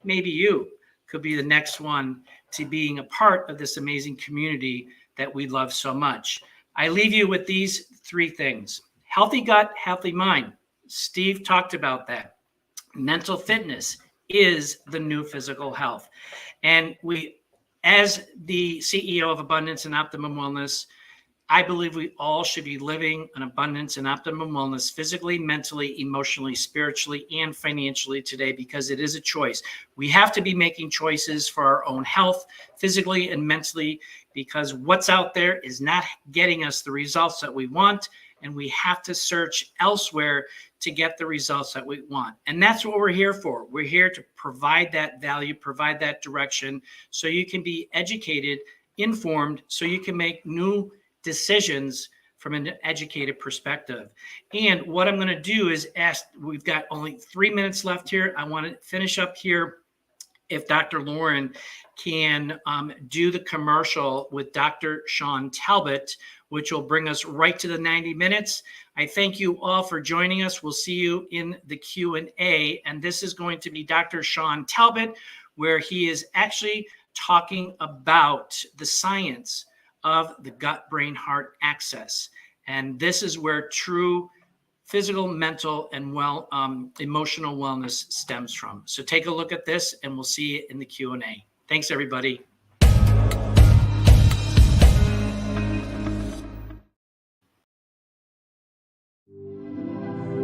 Speaker 3: maybe you could be the next one to being a part of this amazing community that we love so much. I leave you with these three things. Healthy gut, healthy mind. Steve talked about that. Mental fitness is the new physical health. And as the CEO of Abundance and Optimum Wellness, I believe we all should be living an abundance and optimum wellness physically, mentally, emotionally, spiritually, and financially today because it is a choice. We have to be making choices for our own health, physically and mentally, because what's out there is not getting us the results that we want, and we have to search elsewhere to get the results that we want. And that's what we're here for. We're here to provide that value, provide that direction, so you can be educated, informed, so you can make new decisions from an educated perspective. And what I'm going to do is ask, we've got only 3 minutes left here. I want to finish up here. If Dr. Lauren can do the commercial with Dr. Sean Talbot, which will bring us right to the 90 minutes. I thank you all for joining us. We'll see you in the Q&A. And this is going to be Dr. Sean Talbot, where he is actually talking about the science of the gut-brain-heart axis. And this is where true physical, mental, and emotional wellness stems from. So take a look at this and we'll see you in the Q&A. Thanks, everybody.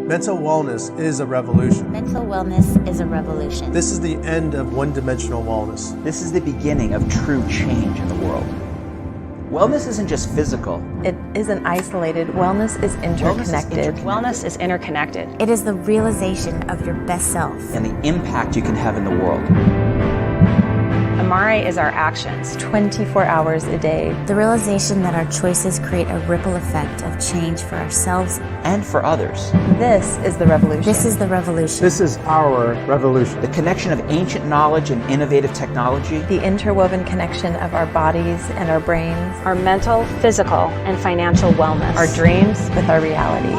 Speaker 5: Mental wellness is a revolution.
Speaker 9: Mental wellness is a revolution.
Speaker 5: This is the end of one-dimensional wellness.
Speaker 7: This is the beginning of true change in the world. Wellness isn't just physical.
Speaker 8: It isn't isolated. Wellness is interconnected.
Speaker 6: Wellness is interconnected.
Speaker 9: It is the realization of your best self.
Speaker 7: And the impact you can have in the world.
Speaker 6: Amare is our actions.
Speaker 8: 24 hours a day.
Speaker 9: The realization that our choices create a ripple effect of change for ourselves
Speaker 7: and for others.
Speaker 8: This is the revolution.
Speaker 9: This is the revolution.
Speaker 5: This is our revolution.
Speaker 7: The connection of ancient knowledge and innovative technology.
Speaker 8: The interwoven connection of our bodies and our brains.
Speaker 6: Our mental, physical, and financial wellness.
Speaker 8: Our dreams with our reality.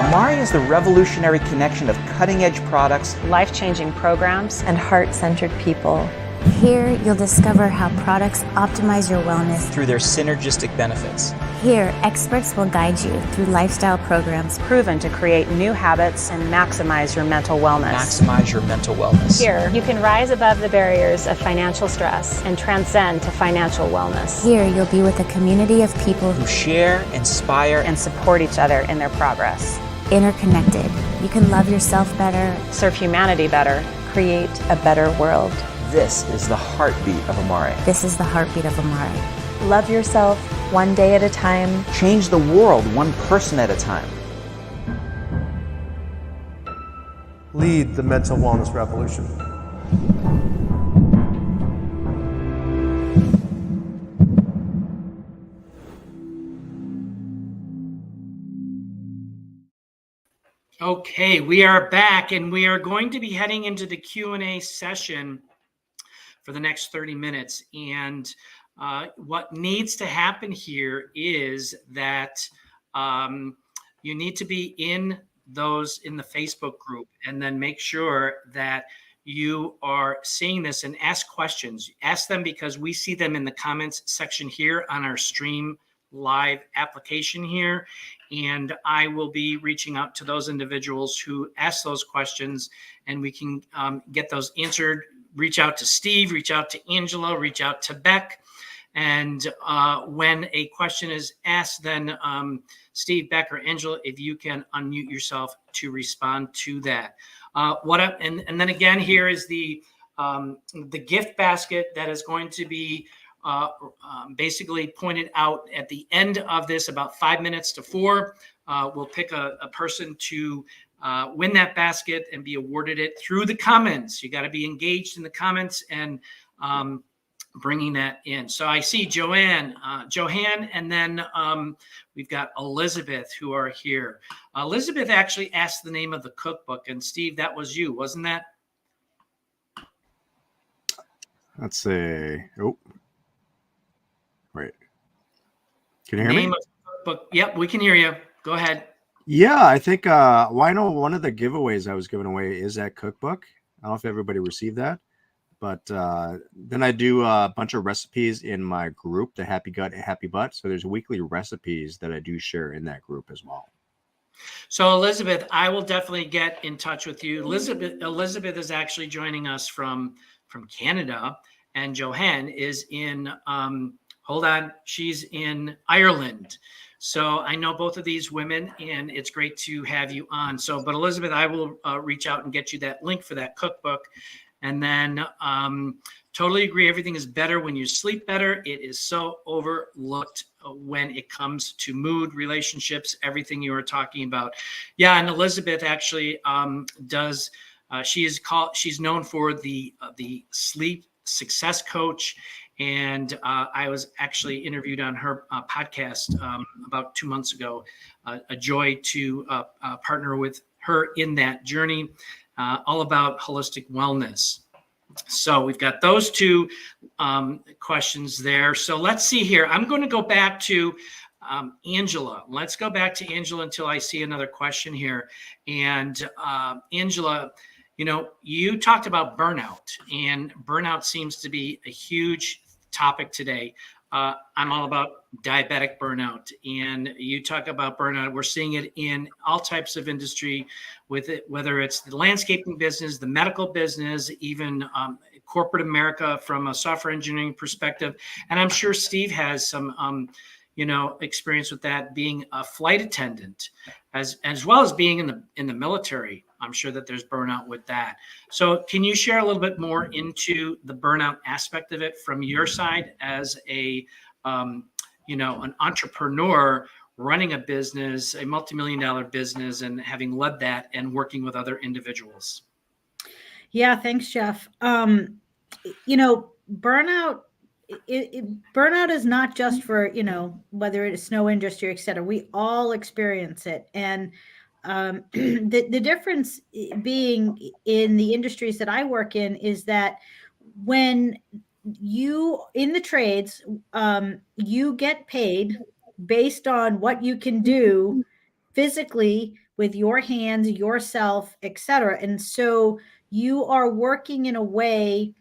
Speaker 7: Amare is the revolutionary connection of cutting-edge products,
Speaker 6: life-changing programs,
Speaker 8: and heart-centered people.
Speaker 9: Here, you'll discover how products optimize your wellness
Speaker 7: through their synergistic benefits.
Speaker 9: Here, experts will guide you through lifestyle programs
Speaker 6: proven to create new habits and maximize your mental wellness.
Speaker 7: Maximize your mental wellness.
Speaker 6: Here, you can rise above the barriers of financial stress and transcend to financial wellness.
Speaker 9: Here, you'll be with a community of people
Speaker 7: who share, inspire,
Speaker 6: and support each other in their progress.
Speaker 9: Interconnected. You can love yourself better,
Speaker 6: serve humanity better,
Speaker 8: create a better world.
Speaker 7: This is the heartbeat of Amare.
Speaker 9: This is the heartbeat of Amare.
Speaker 8: Love yourself one day at a time.
Speaker 7: Change the world one person at a time.
Speaker 5: Lead the mental wellness revolution.
Speaker 3: Okay, we are back and we are going to be heading into the Q&A session for the next 30 minutes. And what needs to happen here is that you need to be in the Facebook group and then make sure that you are seeing this and ask questions. Ask them because we see them in the comments section here on our stream live application here, and I will be reaching out to those individuals who ask those questions, and we can get those answered. Reach out to Steve, reach out to Angela, reach out to Beck. And when a question is asked, then Steve, Beck, or Angela, if you can unmute yourself to respond to that. And then again, here is the gift basket that is going to be basically pointed out at the end of this, about 5 minutes to 4. We'll pick a person to win that basket and be awarded it through the comments. You got to be engaged in the comments and bringing that in. So I see Joanne, and then we've got Elizabeth who are here. Elizabeth actually asked the name of the cookbook, and Steve, that was you, wasn't that?
Speaker 10: Let's see. Oh, wait. Can you hear me?
Speaker 3: Of the cookbook. Yep, we can hear you. Go ahead.
Speaker 10: Yeah, I think I know one of the giveaways I was giving away is that cookbook. I don't know if everybody received that. But then I do a bunch of recipes in my group, the Happy Gut, Happy Butt. So there's weekly recipes that I do share in that group as well.
Speaker 3: So Elizabeth, I will definitely get in touch with you. Elizabeth is actually joining us from Canada, and Johanne is in, she's in Ireland. So I know both of these women, and it's great to have you on. So, but Elizabeth, I will reach out and get you that link for that cookbook. And then totally agree. Everything is better when you sleep better. It is so overlooked when it comes to mood, relationships, everything you were talking about. Yeah. And Elizabeth actually does, she's known for the sleep success coach. And I was actually interviewed on her podcast about 2 months ago. A joy to partner with her in that journey. All about holistic wellness. So we've got those two questions there. So let's see here. I'm going to go back to Angela. Let's go back to Angela until I see another question here. And Angela, you talked about burnout, and burnout seems to be a huge topic today. I'm all about diabetic burnout, and you talk about burnout. We're seeing it in all types of industry, with it, whether it's the landscaping business, the medical business, even corporate America from a software engineering perspective. And I'm sure Steve has some, experience with that, being a flight attendant, as well as being in the military. I'm sure that there's burnout with that. So can you share a little bit more into the burnout aspect of it from your side as an entrepreneur running a business, a multi-million-dollar business, and having led that and working with other individuals?
Speaker 4: Yeah, thanks, Jeff. Burnout, burnout is not just for, whether it's snow industry, et cetera. We all experience it. And the difference being in the industries that I work in is that when you, in the trades, you get paid based on what you can do physically with your hands, yourself, et cetera. And so you are working in a way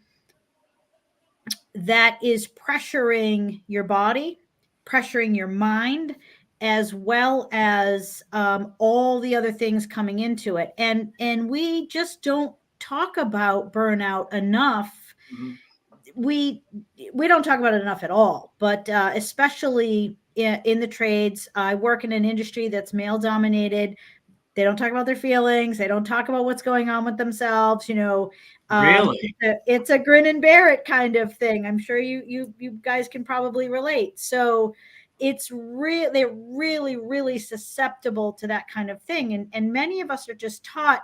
Speaker 4: that is pressuring your body, pressuring your mind, as well as all the other things coming into it. And we just don't talk about burnout enough. Mm-hmm. We don't talk about it enough at all, but especially in the trades. I work in an industry that's male dominated. They don't talk about their feelings. They don't talk about what's going on with themselves.
Speaker 3: Really,
Speaker 4: it's a grin and bear it kind of thing. I'm sure you guys can probably relate. So it's they're really susceptible to that kind of thing. And many of us are just taught,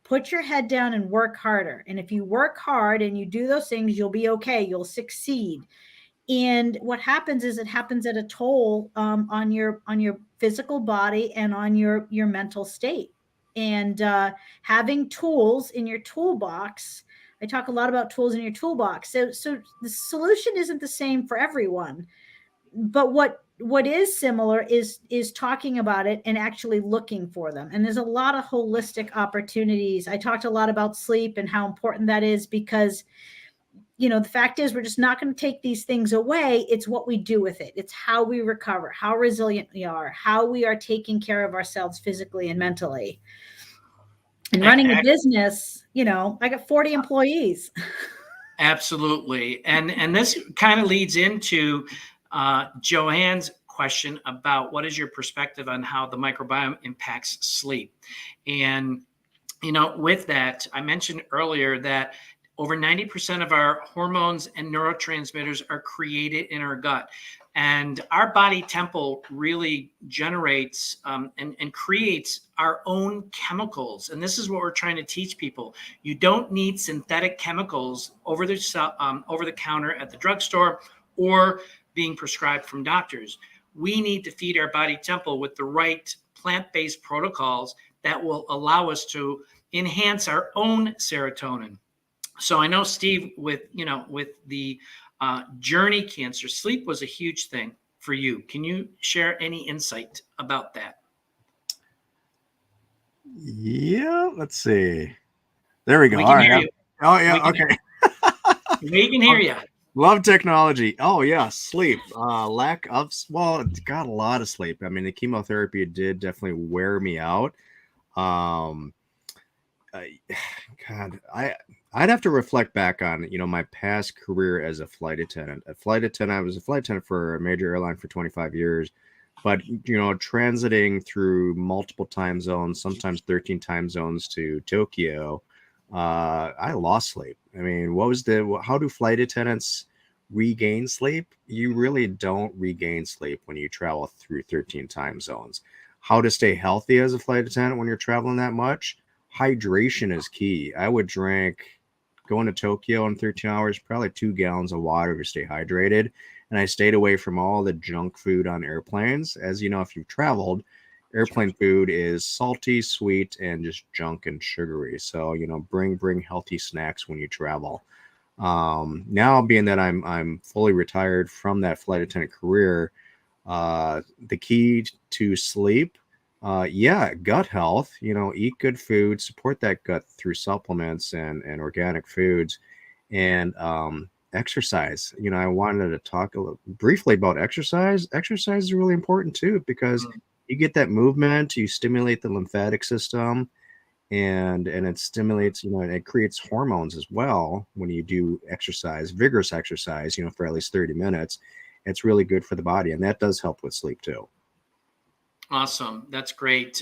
Speaker 4: put your head down and work harder. And if you work hard and you do those things, you'll be okay. You'll succeed. And what happens is it happens at a toll on your physical body and on your mental state. And having tools in your toolbox, I talk a lot about tools in your toolbox. So the solution isn't the same for everyone, but what is similar is talking about it and actually looking for them. And there's a lot of holistic opportunities. I talked a lot about sleep and how important that is, because the fact is we're just not going to take these things away. It's what we do with it. It's how we recover, how resilient we are, how we are taking care of ourselves physically and mentally. And running a business, I got 40 employees.
Speaker 3: Absolutely. And this kind of leads into Joanne's question about what is your perspective on how the microbiome impacts sleep. And, with that, I mentioned earlier that over 90% of our hormones and neurotransmitters are created in our gut. And our body temple really generates and creates our own chemicals. And this is what we're trying to teach people. You don't need synthetic chemicals over the counter at the drugstore or being prescribed from doctors. We need to feed our body temple with the right plant-based protocols that will allow us to enhance our own serotonin. So I know, Steve, with the journey cancer, sleep was a huge thing for you. Can you share any insight about that?
Speaker 10: Yeah, let's see. There we go.
Speaker 3: We can hear you.
Speaker 10: Oh, yeah. Okay.
Speaker 3: We can hear you.
Speaker 10: Love technology. Oh, yeah. Sleep. Lack of, well, got a lot of sleep. I mean, the chemotherapy did definitely wear me out. I'd have to reflect back on, my past career as a flight attendant. I was a flight attendant for a major airline for 25 years, but, transiting through multiple time zones, sometimes 13 time zones to Tokyo, I lost sleep. I mean, how do flight attendants regain sleep? You really don't regain sleep when you travel through 13 time zones. How to stay healthy as a flight attendant when you're traveling that much? Hydration is key. I would drink, going to Tokyo in 13 hours, probably 2 gallons of water to stay hydrated. And I stayed away from all the junk food on airplanes. As you know, if you've traveled, airplane food is salty, sweet, and just junk and sugary. So, bring healthy snacks when you travel. Now, being that I'm fully retired from that flight attendant career, the key to sleep, gut health, eat good food, support that gut through supplements and organic foods, and exercise. I wanted to talk briefly about exercise. Exercise is really important too, because you get that movement, you stimulate the lymphatic system, and it stimulates, it creates hormones as well. When you do exercise, vigorous exercise, for at least 30 minutes, it's really good for the body, and that does help with sleep too.
Speaker 3: Awesome. That's great.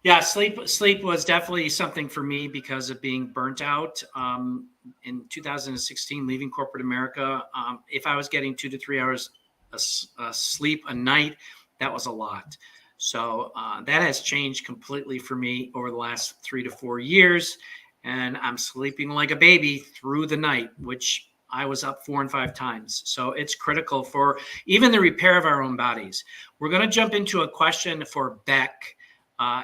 Speaker 3: Yeah, sleep was definitely something for me because of being burnt out. In 2016, leaving corporate America, if I was getting 2 to 3 hours sleep a night, that was a lot. So that has changed completely for me over the last 3 to 4 years. And I'm sleeping like a baby through the night, which I was up 4 and 5 times. So it's critical for even the repair of our own bodies. We're going to jump into a question for Beck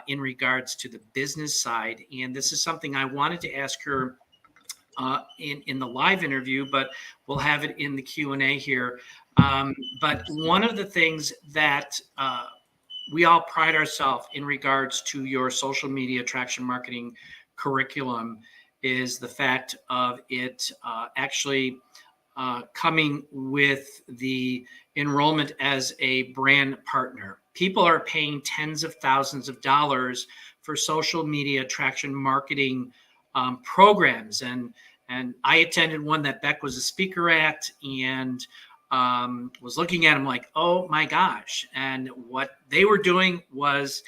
Speaker 3: in regards to the business side. And this is something I wanted to ask her in the live interview, but we'll have it in the Q&A here. But one of the things that we all pride ourselves in regards to your social media attraction marketing curriculum is the fact of it actually coming with the enrollment as a brand partner. People are paying tens of thousands of dollars for social media attraction marketing programs. And I attended one that Beck was a speaker at, and was looking at them like, oh my gosh. And what they were doing was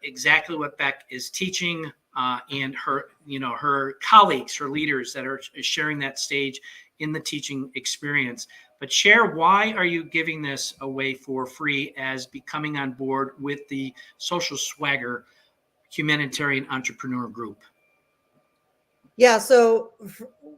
Speaker 3: exactly what Beck is teaching, and her colleagues, her leaders that are sharing that stage in the teaching experience. But share, why are you giving this away for free as becoming on board with the Social Swagger Humanitarian Entrepreneur Group?
Speaker 11: Yeah. So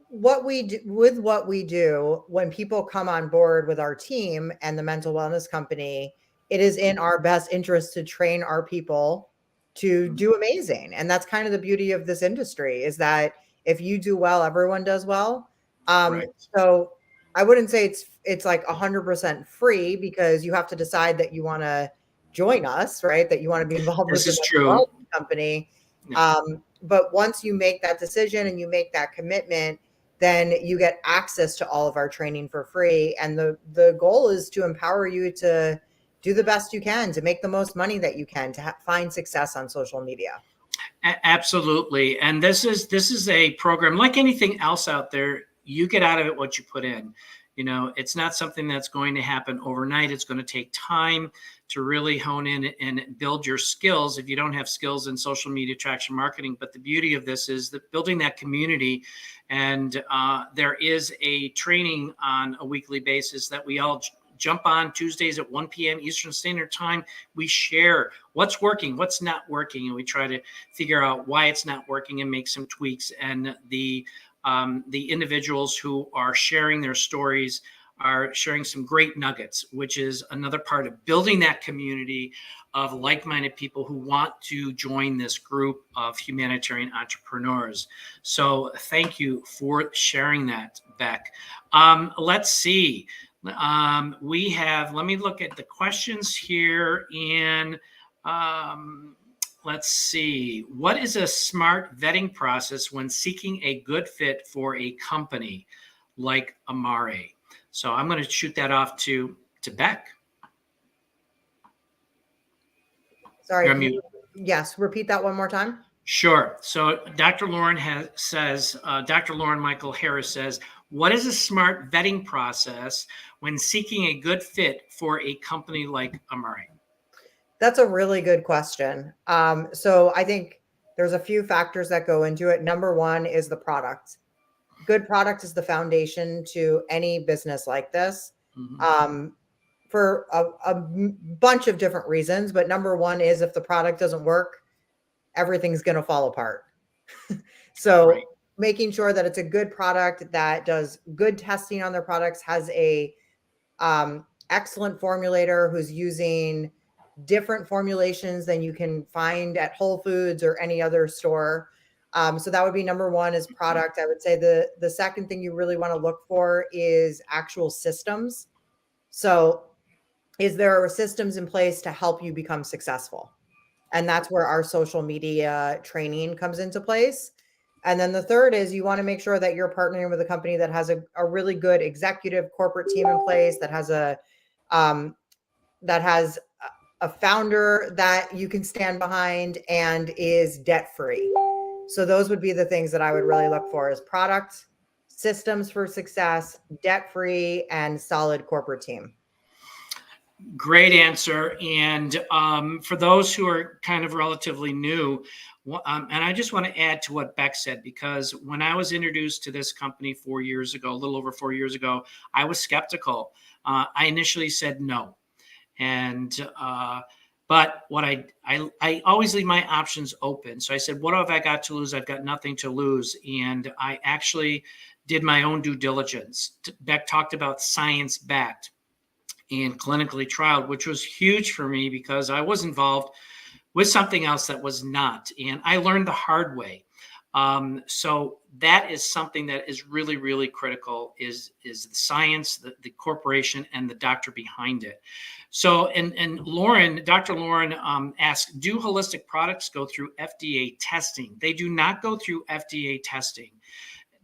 Speaker 11: what we do when people come on board with our team and the mental wellness company, it is in our best interest to train our people to do amazing. And that's kind of the beauty of this industry, is that if you do well, everyone does well. Right. So I wouldn't say it's like 100% free, because you have to decide that you want to join us, right? That you want to be involved with the mental wellness company. Yeah. But once you make that decision and you make that commitment, then you get access to all of our training for free. And the goal is to empower you to do the best you can, to make the most money that you can, to find success on social media.
Speaker 3: Absolutely. And this is a program like anything else out there. You get out of it what you put in. It's not something that's going to happen overnight. It's going to take time to really hone in and build your skills if you don't have skills in social media attraction marketing. But the beauty of this is that building that community, and there is a training on a weekly basis that we all jump on Tuesdays at 1 p.m. Eastern Standard Time. We share what's working, what's not working, and we try to figure out why it's not working and make some tweaks. And the individuals who are sharing their stories are sharing some great nuggets, which is another part of building that community of like-minded people who want to join this group of humanitarian entrepreneurs. So thank you for sharing that, Beck. Let's see. Let me look at the questions here, and let's see. What is a smart vetting process when seeking a good fit for a company like Amare? So I'm going to shoot that off to Beck.
Speaker 11: Sorry. Yes, repeat that one more time.
Speaker 3: Sure. So Dr. Lauren Dr. Lauren Michael Harris says, what is a smart vetting process when seeking a good fit for a company like Amare?
Speaker 11: That's a really good question. So I think there's a few factors that go into it. Number one is the product. Good product is the foundation to any business like this, for a bunch of different reasons. But number one is if the product doesn't work, everything's going to fall apart. So right. Making sure that it's a good product that does good testing on their products, has a excellent formulator who's using different formulations than you can find at Whole Foods or any other store. So that would be number one is product. I would say the second thing you really want to look for is actual systems. So is there systems in place to help you become successful? And that's where our social media training comes into place. And then the third is you want to make sure that you're partnering with a company that has a really good executive corporate team in place, that has a founder that you can stand behind and is debt-free. So those would be the things that I would really look for is product, systems for success, debt-free, and solid corporate team.
Speaker 3: Great answer. And for those who are kind of relatively new, and I just want to add to what Beck said, because when I was introduced to this company 4 years ago, a little over 4 years ago, I was skeptical. I initially said no. And but what I always leave my options open. So I said, what have I got to lose? I've got nothing to lose. And I actually did my own due diligence. Beck talked about science-backed and clinically trialed, which was huge for me because I was involved with something else that was not. And I learned the hard way. So that is something that is really, really critical is the science, the corporation, and the doctor behind it. So, and Lauren, Dr. Lauren asked, do holistic products go through FDA testing? They do not go through FDA testing.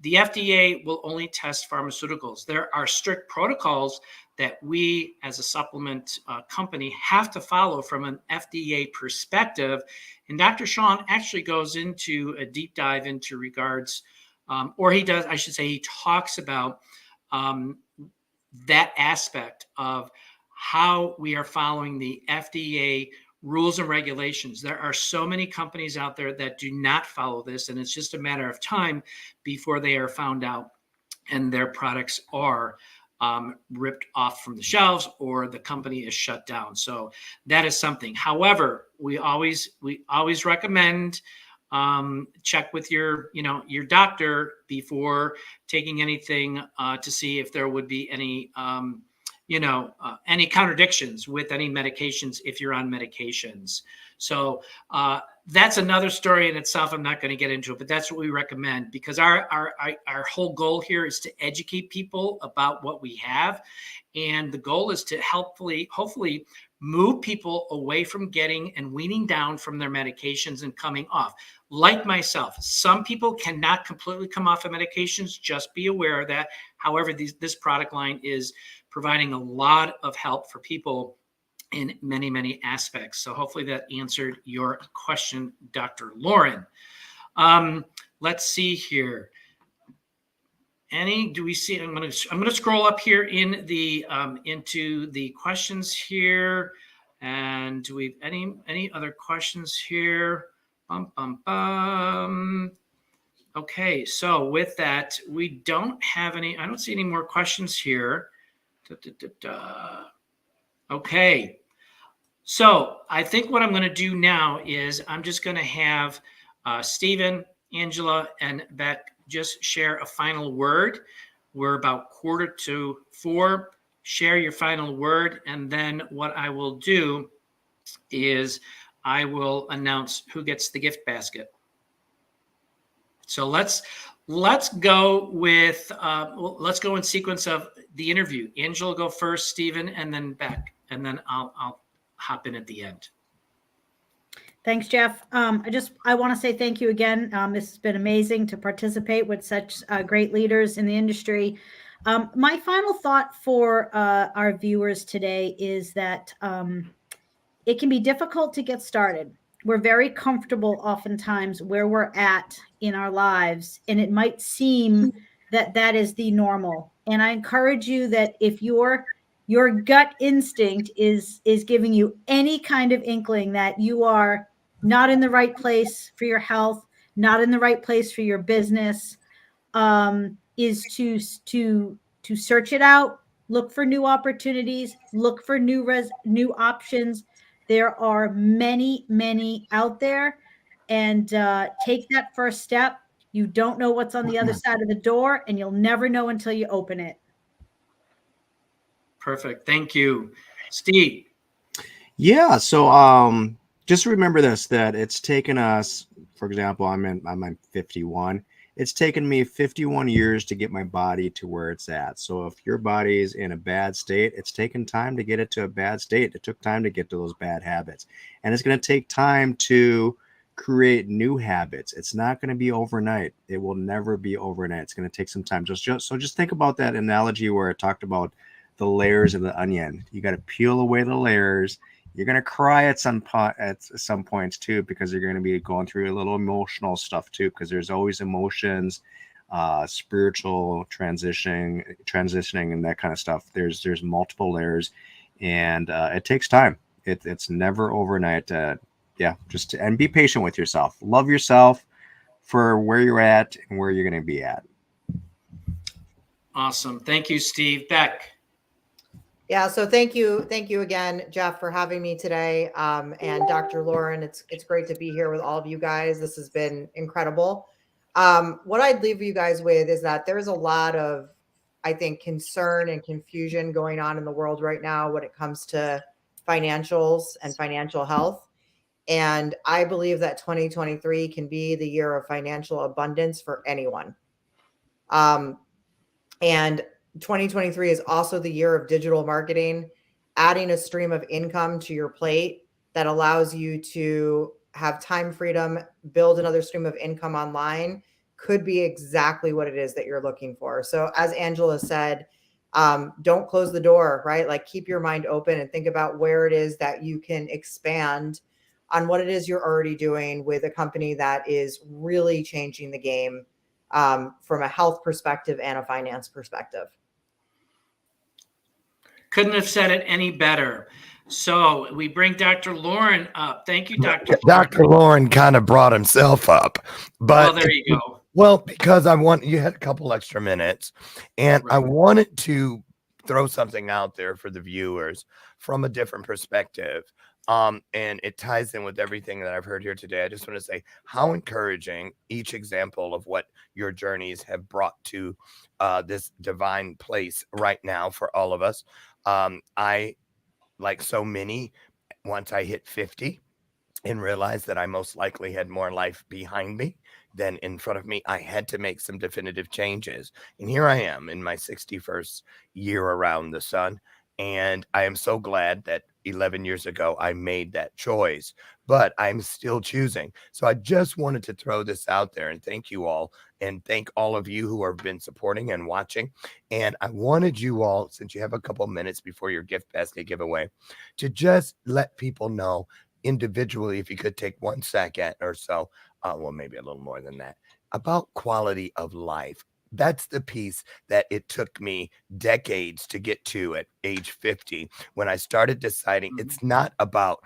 Speaker 3: The FDA will only test pharmaceuticals. There are strict protocols that we as a supplement company have to follow from an FDA perspective. And Dr. Sean actually goes into a deep dive into regards, or he does, I should say, he talks about that aspect of how we are following the FDA rules and regulations. There are so many companies out there that do not follow this, and it's just a matter of time before they are found out and their products are ripped off from the shelves or the company is shut down. So that is something. However, we always recommend check with your doctor before taking anything to see if there would be any any contradictions with any medications if you're on medications. So that's another story in itself. I'm not going to get into it, but that's what we recommend, because our whole goal here is to educate people about what we have. And the goal is to hopefully move people away from getting and weaning down from their medications and coming off. Like myself, some people cannot completely come off of medications. Just be aware of that. However, this product line is providing a lot of help for people in many, many aspects. So hopefully that answered your question, Dr. Lauren. Let's see here. Do we see? I'm going to scroll up here in the into the questions here, and do we have any other questions here? Okay, so with that, we don't have any. I don't see any more questions here. Okay, so I think what I'm going to do now is I'm just going to have Stephen, Angela, and Beck just share a final word. We're about 3:45. Share your final word, and then what I will do is I will announce who gets the gift basket. So let's go with let's go in sequence of the interview. Angela, go first, Stephen, and then Beck, and then I'll hop in at the end.
Speaker 4: Thanks, Jeff. I want to say thank you again. This has been amazing to participate with such great leaders in the industry. My final thought for our viewers today is that it can be difficult to get started. We're very comfortable oftentimes where we're at in our lives, and it might seem that that is the normal. And I encourage you that if your gut instinct is giving you any kind of inkling that you are not in the right place for your health, not in the right place for your business, is to search it out, look for new opportunities, look for new options. There are many, many out there, and take that first step. You don't know what's on the other side of the door, and you'll never know until you open it.
Speaker 3: Perfect. Thank you, Steve.
Speaker 10: Yeah. So just remember this, that it's taken us, for example, I'm 51. It's taken me 51 years to get my body to where it's at. So if your body is in a bad state, it's taken time to get it to a bad state. It took time to get to those bad habits. And it's going to take time to create new habits. It's not going to be overnight. It will never be overnight. It's going to take some time. So just think about that analogy where I talked about the layers of the onion. You got to peel away the layers. You're going to cry at some points too, because you're going to be going through a little emotional stuff too, because there's always emotions, spiritual transitioning and that kind of stuff. There's multiple layers, and it takes time. It's never overnight. And be patient with yourself. Love yourself for where you're at and where you're going to be at.
Speaker 3: Awesome. Thank you, Steve. Beck.
Speaker 11: Yeah, so thank you again, Jeff, for having me today, and Dr. Lauren. It's great to be here with all of you guys. This has been incredible. What I'd leave you guys with is that there's a lot of, I think, concern and confusion going on in the world right now when it comes to financials and financial health. And I believe that 2023 can be the year of financial abundance for anyone. And 2023 is also the year of digital marketing, adding a stream of income to your plate that allows you to have time freedom, build another stream of income online, could be exactly what it is that you're looking for. So as Angela said, don't close the door, right? Like, keep your mind open and think about where it is that you can expand on what it is you're already doing with a company that is really changing the game from a health perspective and a finance perspective.
Speaker 3: Couldn't have said it any better. So we bring Dr. Lauren up. Thank you, Dr.
Speaker 2: Dr. Lauren kind of brought himself up, but
Speaker 3: there you go.
Speaker 2: Well, because you had a couple extra minutes, and right. I wanted to throw something out there for the viewers from a different perspective. And it ties in with everything that I've heard here today. I just want to say how encouraging each example of what your journeys have brought to this divine place right now for all of us. I, like so many, once I hit 50, and realized that I most likely had more life behind me than in front of me, I had to make some definitive changes. And here I am in my 61st year around the sun. And I am so glad that 11 years ago I made that choice, but I'm still choosing. So I just wanted to throw this out there and thank you all, and thank all of you who have been supporting and watching. And I wanted you all, since you have a couple minutes before your gift basket giveaway, to just let people know individually, if you could take 1 second or so, well, maybe a little more than that, about quality of life. That's the piece that it took me decades to get to at age 50 when I started deciding it's not about,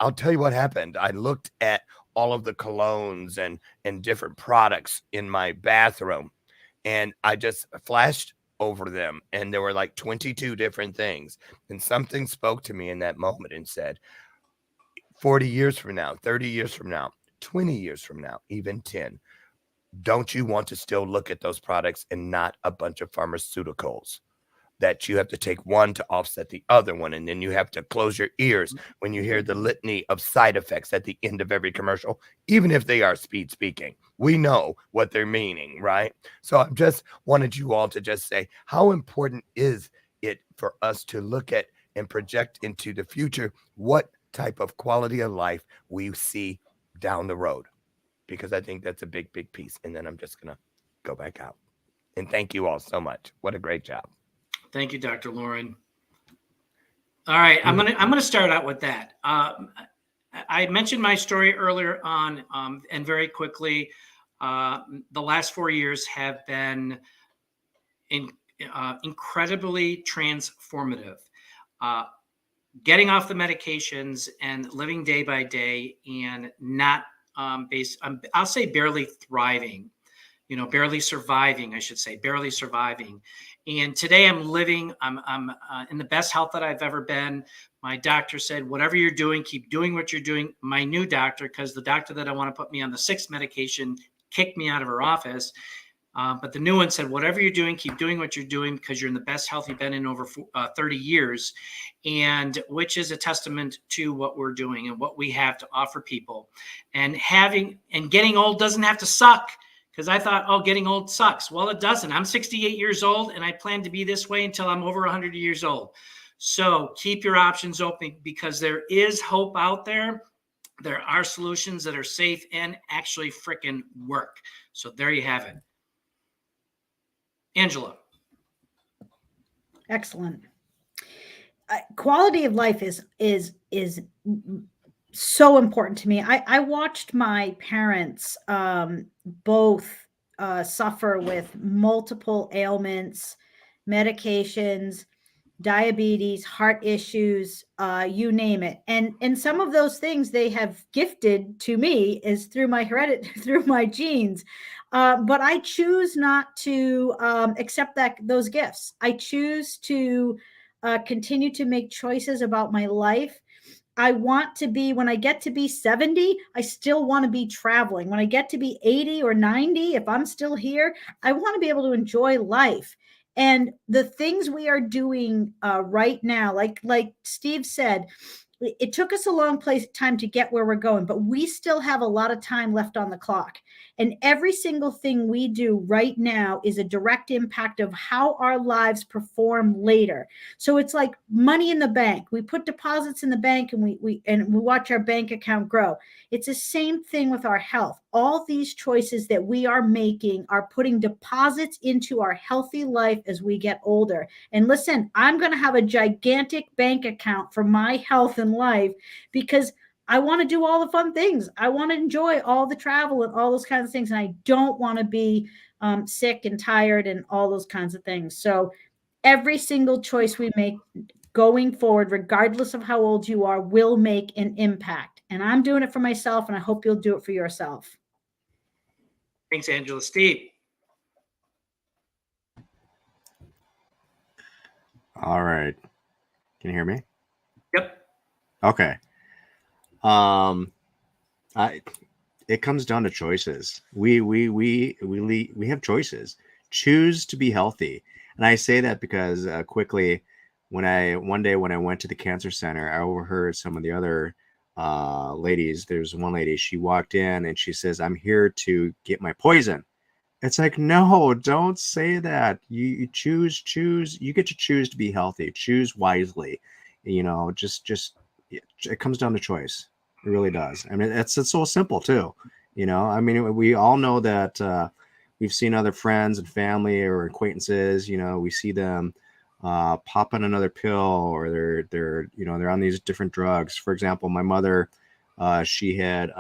Speaker 2: I'll tell you what happened. I looked at all of the colognes and different products in my bathroom, and I just flashed over them, and there were like 22 different things. And something spoke to me in that moment and said, 40 years from now, 30 years from now, 20 years from now, even 10, don't you want to still look at those products and not a bunch of pharmaceuticals that you have to take one to offset the other one? And then you have to close your ears when you hear the litany of side effects at the end of every commercial, even if they are speed speaking. We know what they're meaning, right? So I just wanted you all to just say, how important is it for us to look at and project into the future what type of quality of life we see down the road? Because I think that's a big, big piece. And then I'm just going to go back out. And thank you all so much. What a great job.
Speaker 3: Thank you, Dr. Lauren. All right, I'm gonna start out with that. I mentioned my story earlier on, and very quickly, the last 4 years have been incredibly transformative. Getting off the medications and living day by day, and not I'll say barely thriving, barely surviving, I should say, barely surviving. And today I'm in the best health that I've ever been. My doctor said, whatever you're doing, keep doing what you're doing. My new doctor, because the doctor that I want to put me on the 6th medication kicked me out of her office. But the new one said, whatever you're doing, keep doing what you're doing, because you're in the best health you've been in over 30 years, and which is a testament to what we're doing and what we have to offer people. And getting old doesn't have to suck, because I thought, oh, getting old sucks. Well, it doesn't. I'm 68 years old, and I plan to be this way until I'm over 100 years old. So keep your options open, because there is hope out there. There are solutions that are safe and actually freaking work. So there you have it. Angela.
Speaker 4: Excellent. Quality of life is so important to me. I watched my parents both suffer with multiple ailments, medications, diabetes, heart issues, you name it. And some of those things they have gifted to me is through my through my genes. But I choose not to accept those gifts. I choose to continue to make choices about my life. I want to be, when I get to be 70, I still want to be traveling. When I get to be 80 or 90, if I'm still here, I want to be able to enjoy life. And the things we are doing right now, like Steve said, it took us a long time to get where we're going, but we still have a lot of time left on the clock. And every single thing we do right now is a direct impact of how our lives perform later. So it's like money in the bank. We put deposits in the bank, and we watch our bank account grow. It's the same thing with our health. All these choices that we are making are putting deposits into our healthy life as we get older. And listen, I'm going to have a gigantic bank account for my health and life, because I want to do all the fun things. I want to enjoy all the travel and all those kinds of things. And I don't want to be sick and tired and all those kinds of things. So every single choice we make going forward, regardless of how old you are, will make an impact. And I'm doing it for myself, and I hope you'll do it for yourself.
Speaker 3: Thanks, Angela. Steve.
Speaker 10: All right. Can you hear me?
Speaker 3: Yep.
Speaker 10: Okay. It comes down to choices. We have choices. Choose to be healthy. And I say that because quickly, one day when I went to the cancer center, I overheard some of the other ladies. There's one lady, she walked in and she says, "I'm here to get my poison." It's like, no, don't say that. You choose, you get to choose to be healthy, choose wisely, just it comes down to choice. It really does. I mean, it's so simple too. I mean, we all know that we've seen other friends and family or acquaintances, we see them pop on another pill, or they're on these different drugs. For example, my mother, she had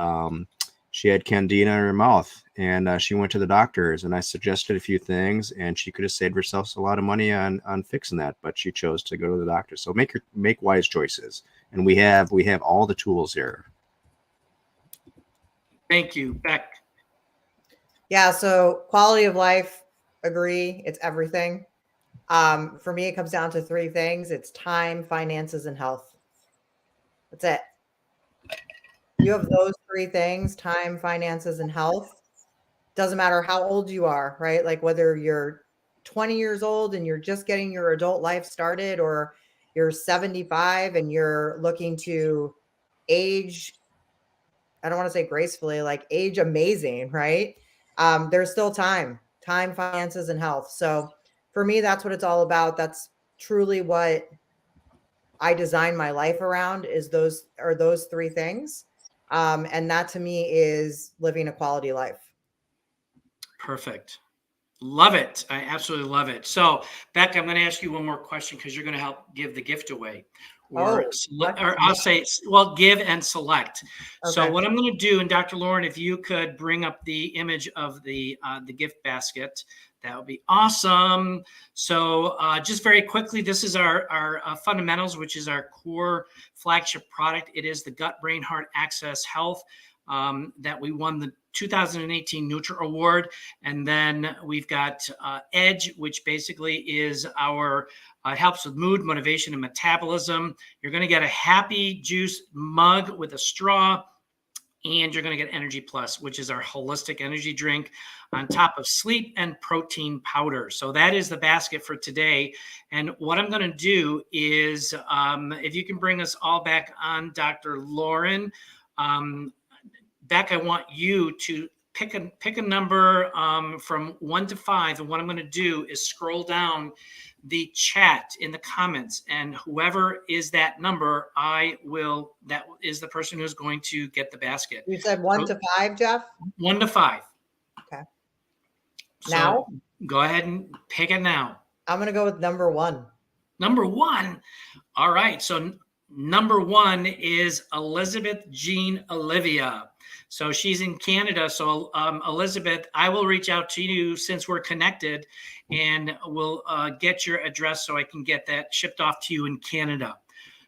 Speaker 10: candida in her mouth, and she went to the doctors, and I suggested a few things, and she could have saved herself a lot of money on fixing that, but she chose to go to the doctor. So make wise choices, and we have all the tools here.
Speaker 3: Thank you, Beck.
Speaker 11: Yeah, so quality of life, agree, it's everything. For me, it comes down to three things. It's time, finances, and health. That's it. You have those three things: time, finances, and health. Doesn't matter how old you are, right? Like whether you're 20 years old and you're just getting your adult life started, or you're 75 and you're looking to age, I don't want to say gracefully, like age amazing, right? There's still time, finances, and health. So for me, that's what it's all about. That's truly what I design my life around, is those three things. And that to me is living a quality life.
Speaker 3: Perfect. Love it. I absolutely love it. So, Beck, I'm going to ask you one more question because you're going to help give the gift away. Or I'll say, well, give and select. Okay. So what I'm going to do, and Dr. Lauren, if you could bring up the image of the gift basket, that would be awesome. So just very quickly, this is our fundamentals, which is our core flagship product. It is the Gut, Brain, Heart Access Health that we won the 2018 Nutra Award. And then we've got Edge, which basically is our it helps with mood, motivation, and metabolism. You're going to get a Happy Juice mug with a straw, and you're going to get Energy Plus, which is our holistic energy drink, on top of sleep and protein powder. So that is the basket for today. And what I'm going to do is, if you can bring us all back on, Dr. Lauren, Beck, I want you to pick a number from 1 to 5. And what I'm going to do is scroll down the chat in the comments, and whoever is that number, that is the person who's going to get the basket.
Speaker 11: You said 1 to 5, Jeff?
Speaker 3: 1 to 5.
Speaker 11: Okay.
Speaker 3: Now? So go ahead and pick it now.
Speaker 11: I'm going to go with number 1.
Speaker 3: Number 1. All right. So number 1 is Elizabeth Jean Olivia. So she's in Canada. So Elizabeth, I will reach out to you since we're connected, and we'll get your address so I can get that shipped off to you in Canada.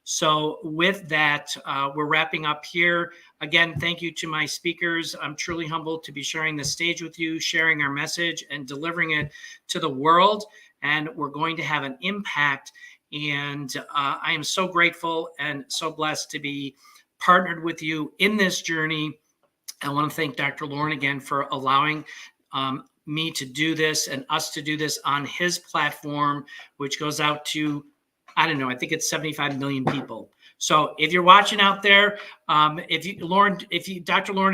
Speaker 3: So with that, we're wrapping up here. Again, thank you to my speakers. I'm truly humbled to be sharing the stage with you, sharing our message and delivering it to the world. And we're going to have an impact. And I am so grateful and so blessed to be partnered with you in this journey. I want to thank Dr. Lauren again for allowing me to do this and us to do this on his platform, which goes out to, I don't know, I think it's 75 million people. So if you're watching out there, Dr. Lauren,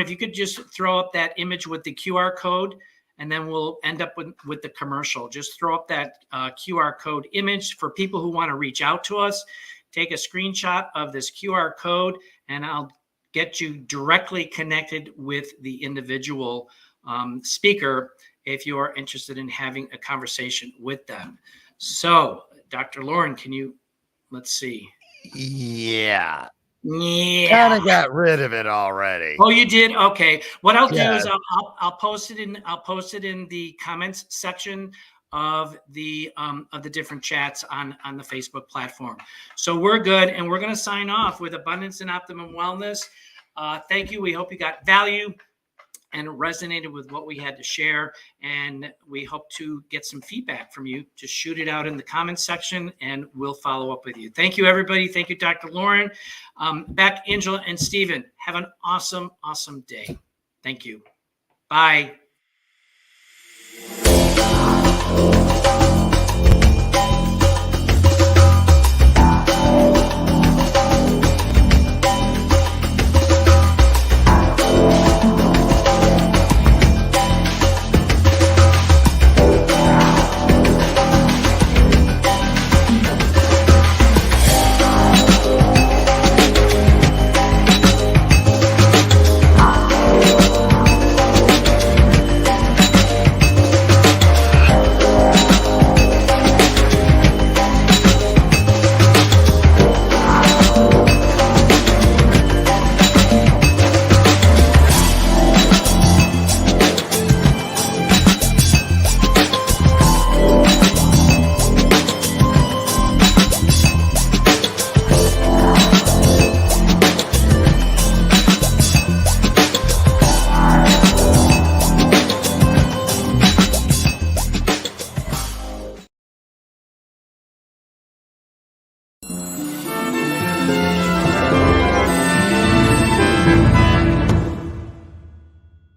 Speaker 3: if you could just throw up that image with the QR code, and then we'll end up with the commercial. Just throw up that QR code image for people who want to reach out to us. Take a screenshot of this QR code, and I'll get you directly connected with the individual speaker if you are interested in having a conversation with them. So, Dr. Lauren, let's see.
Speaker 2: Yeah. Kind of got rid of it already.
Speaker 3: Oh, you did? Okay. What I'll do is I'll post it in the comments section of the different chats on the Facebook platform. So we're good, and we're going to sign off with Abundance and Optimum Wellness. Thank you. We hope you got value and resonated with what we had to share, and we hope to get some feedback from you. Just shoot it out in the comments section, and we'll follow up with you. Thank you, everybody. Thank you, Dr. Lauren. Beck, Angela, and Stephen, have an awesome, awesome day. Thank you. Bye.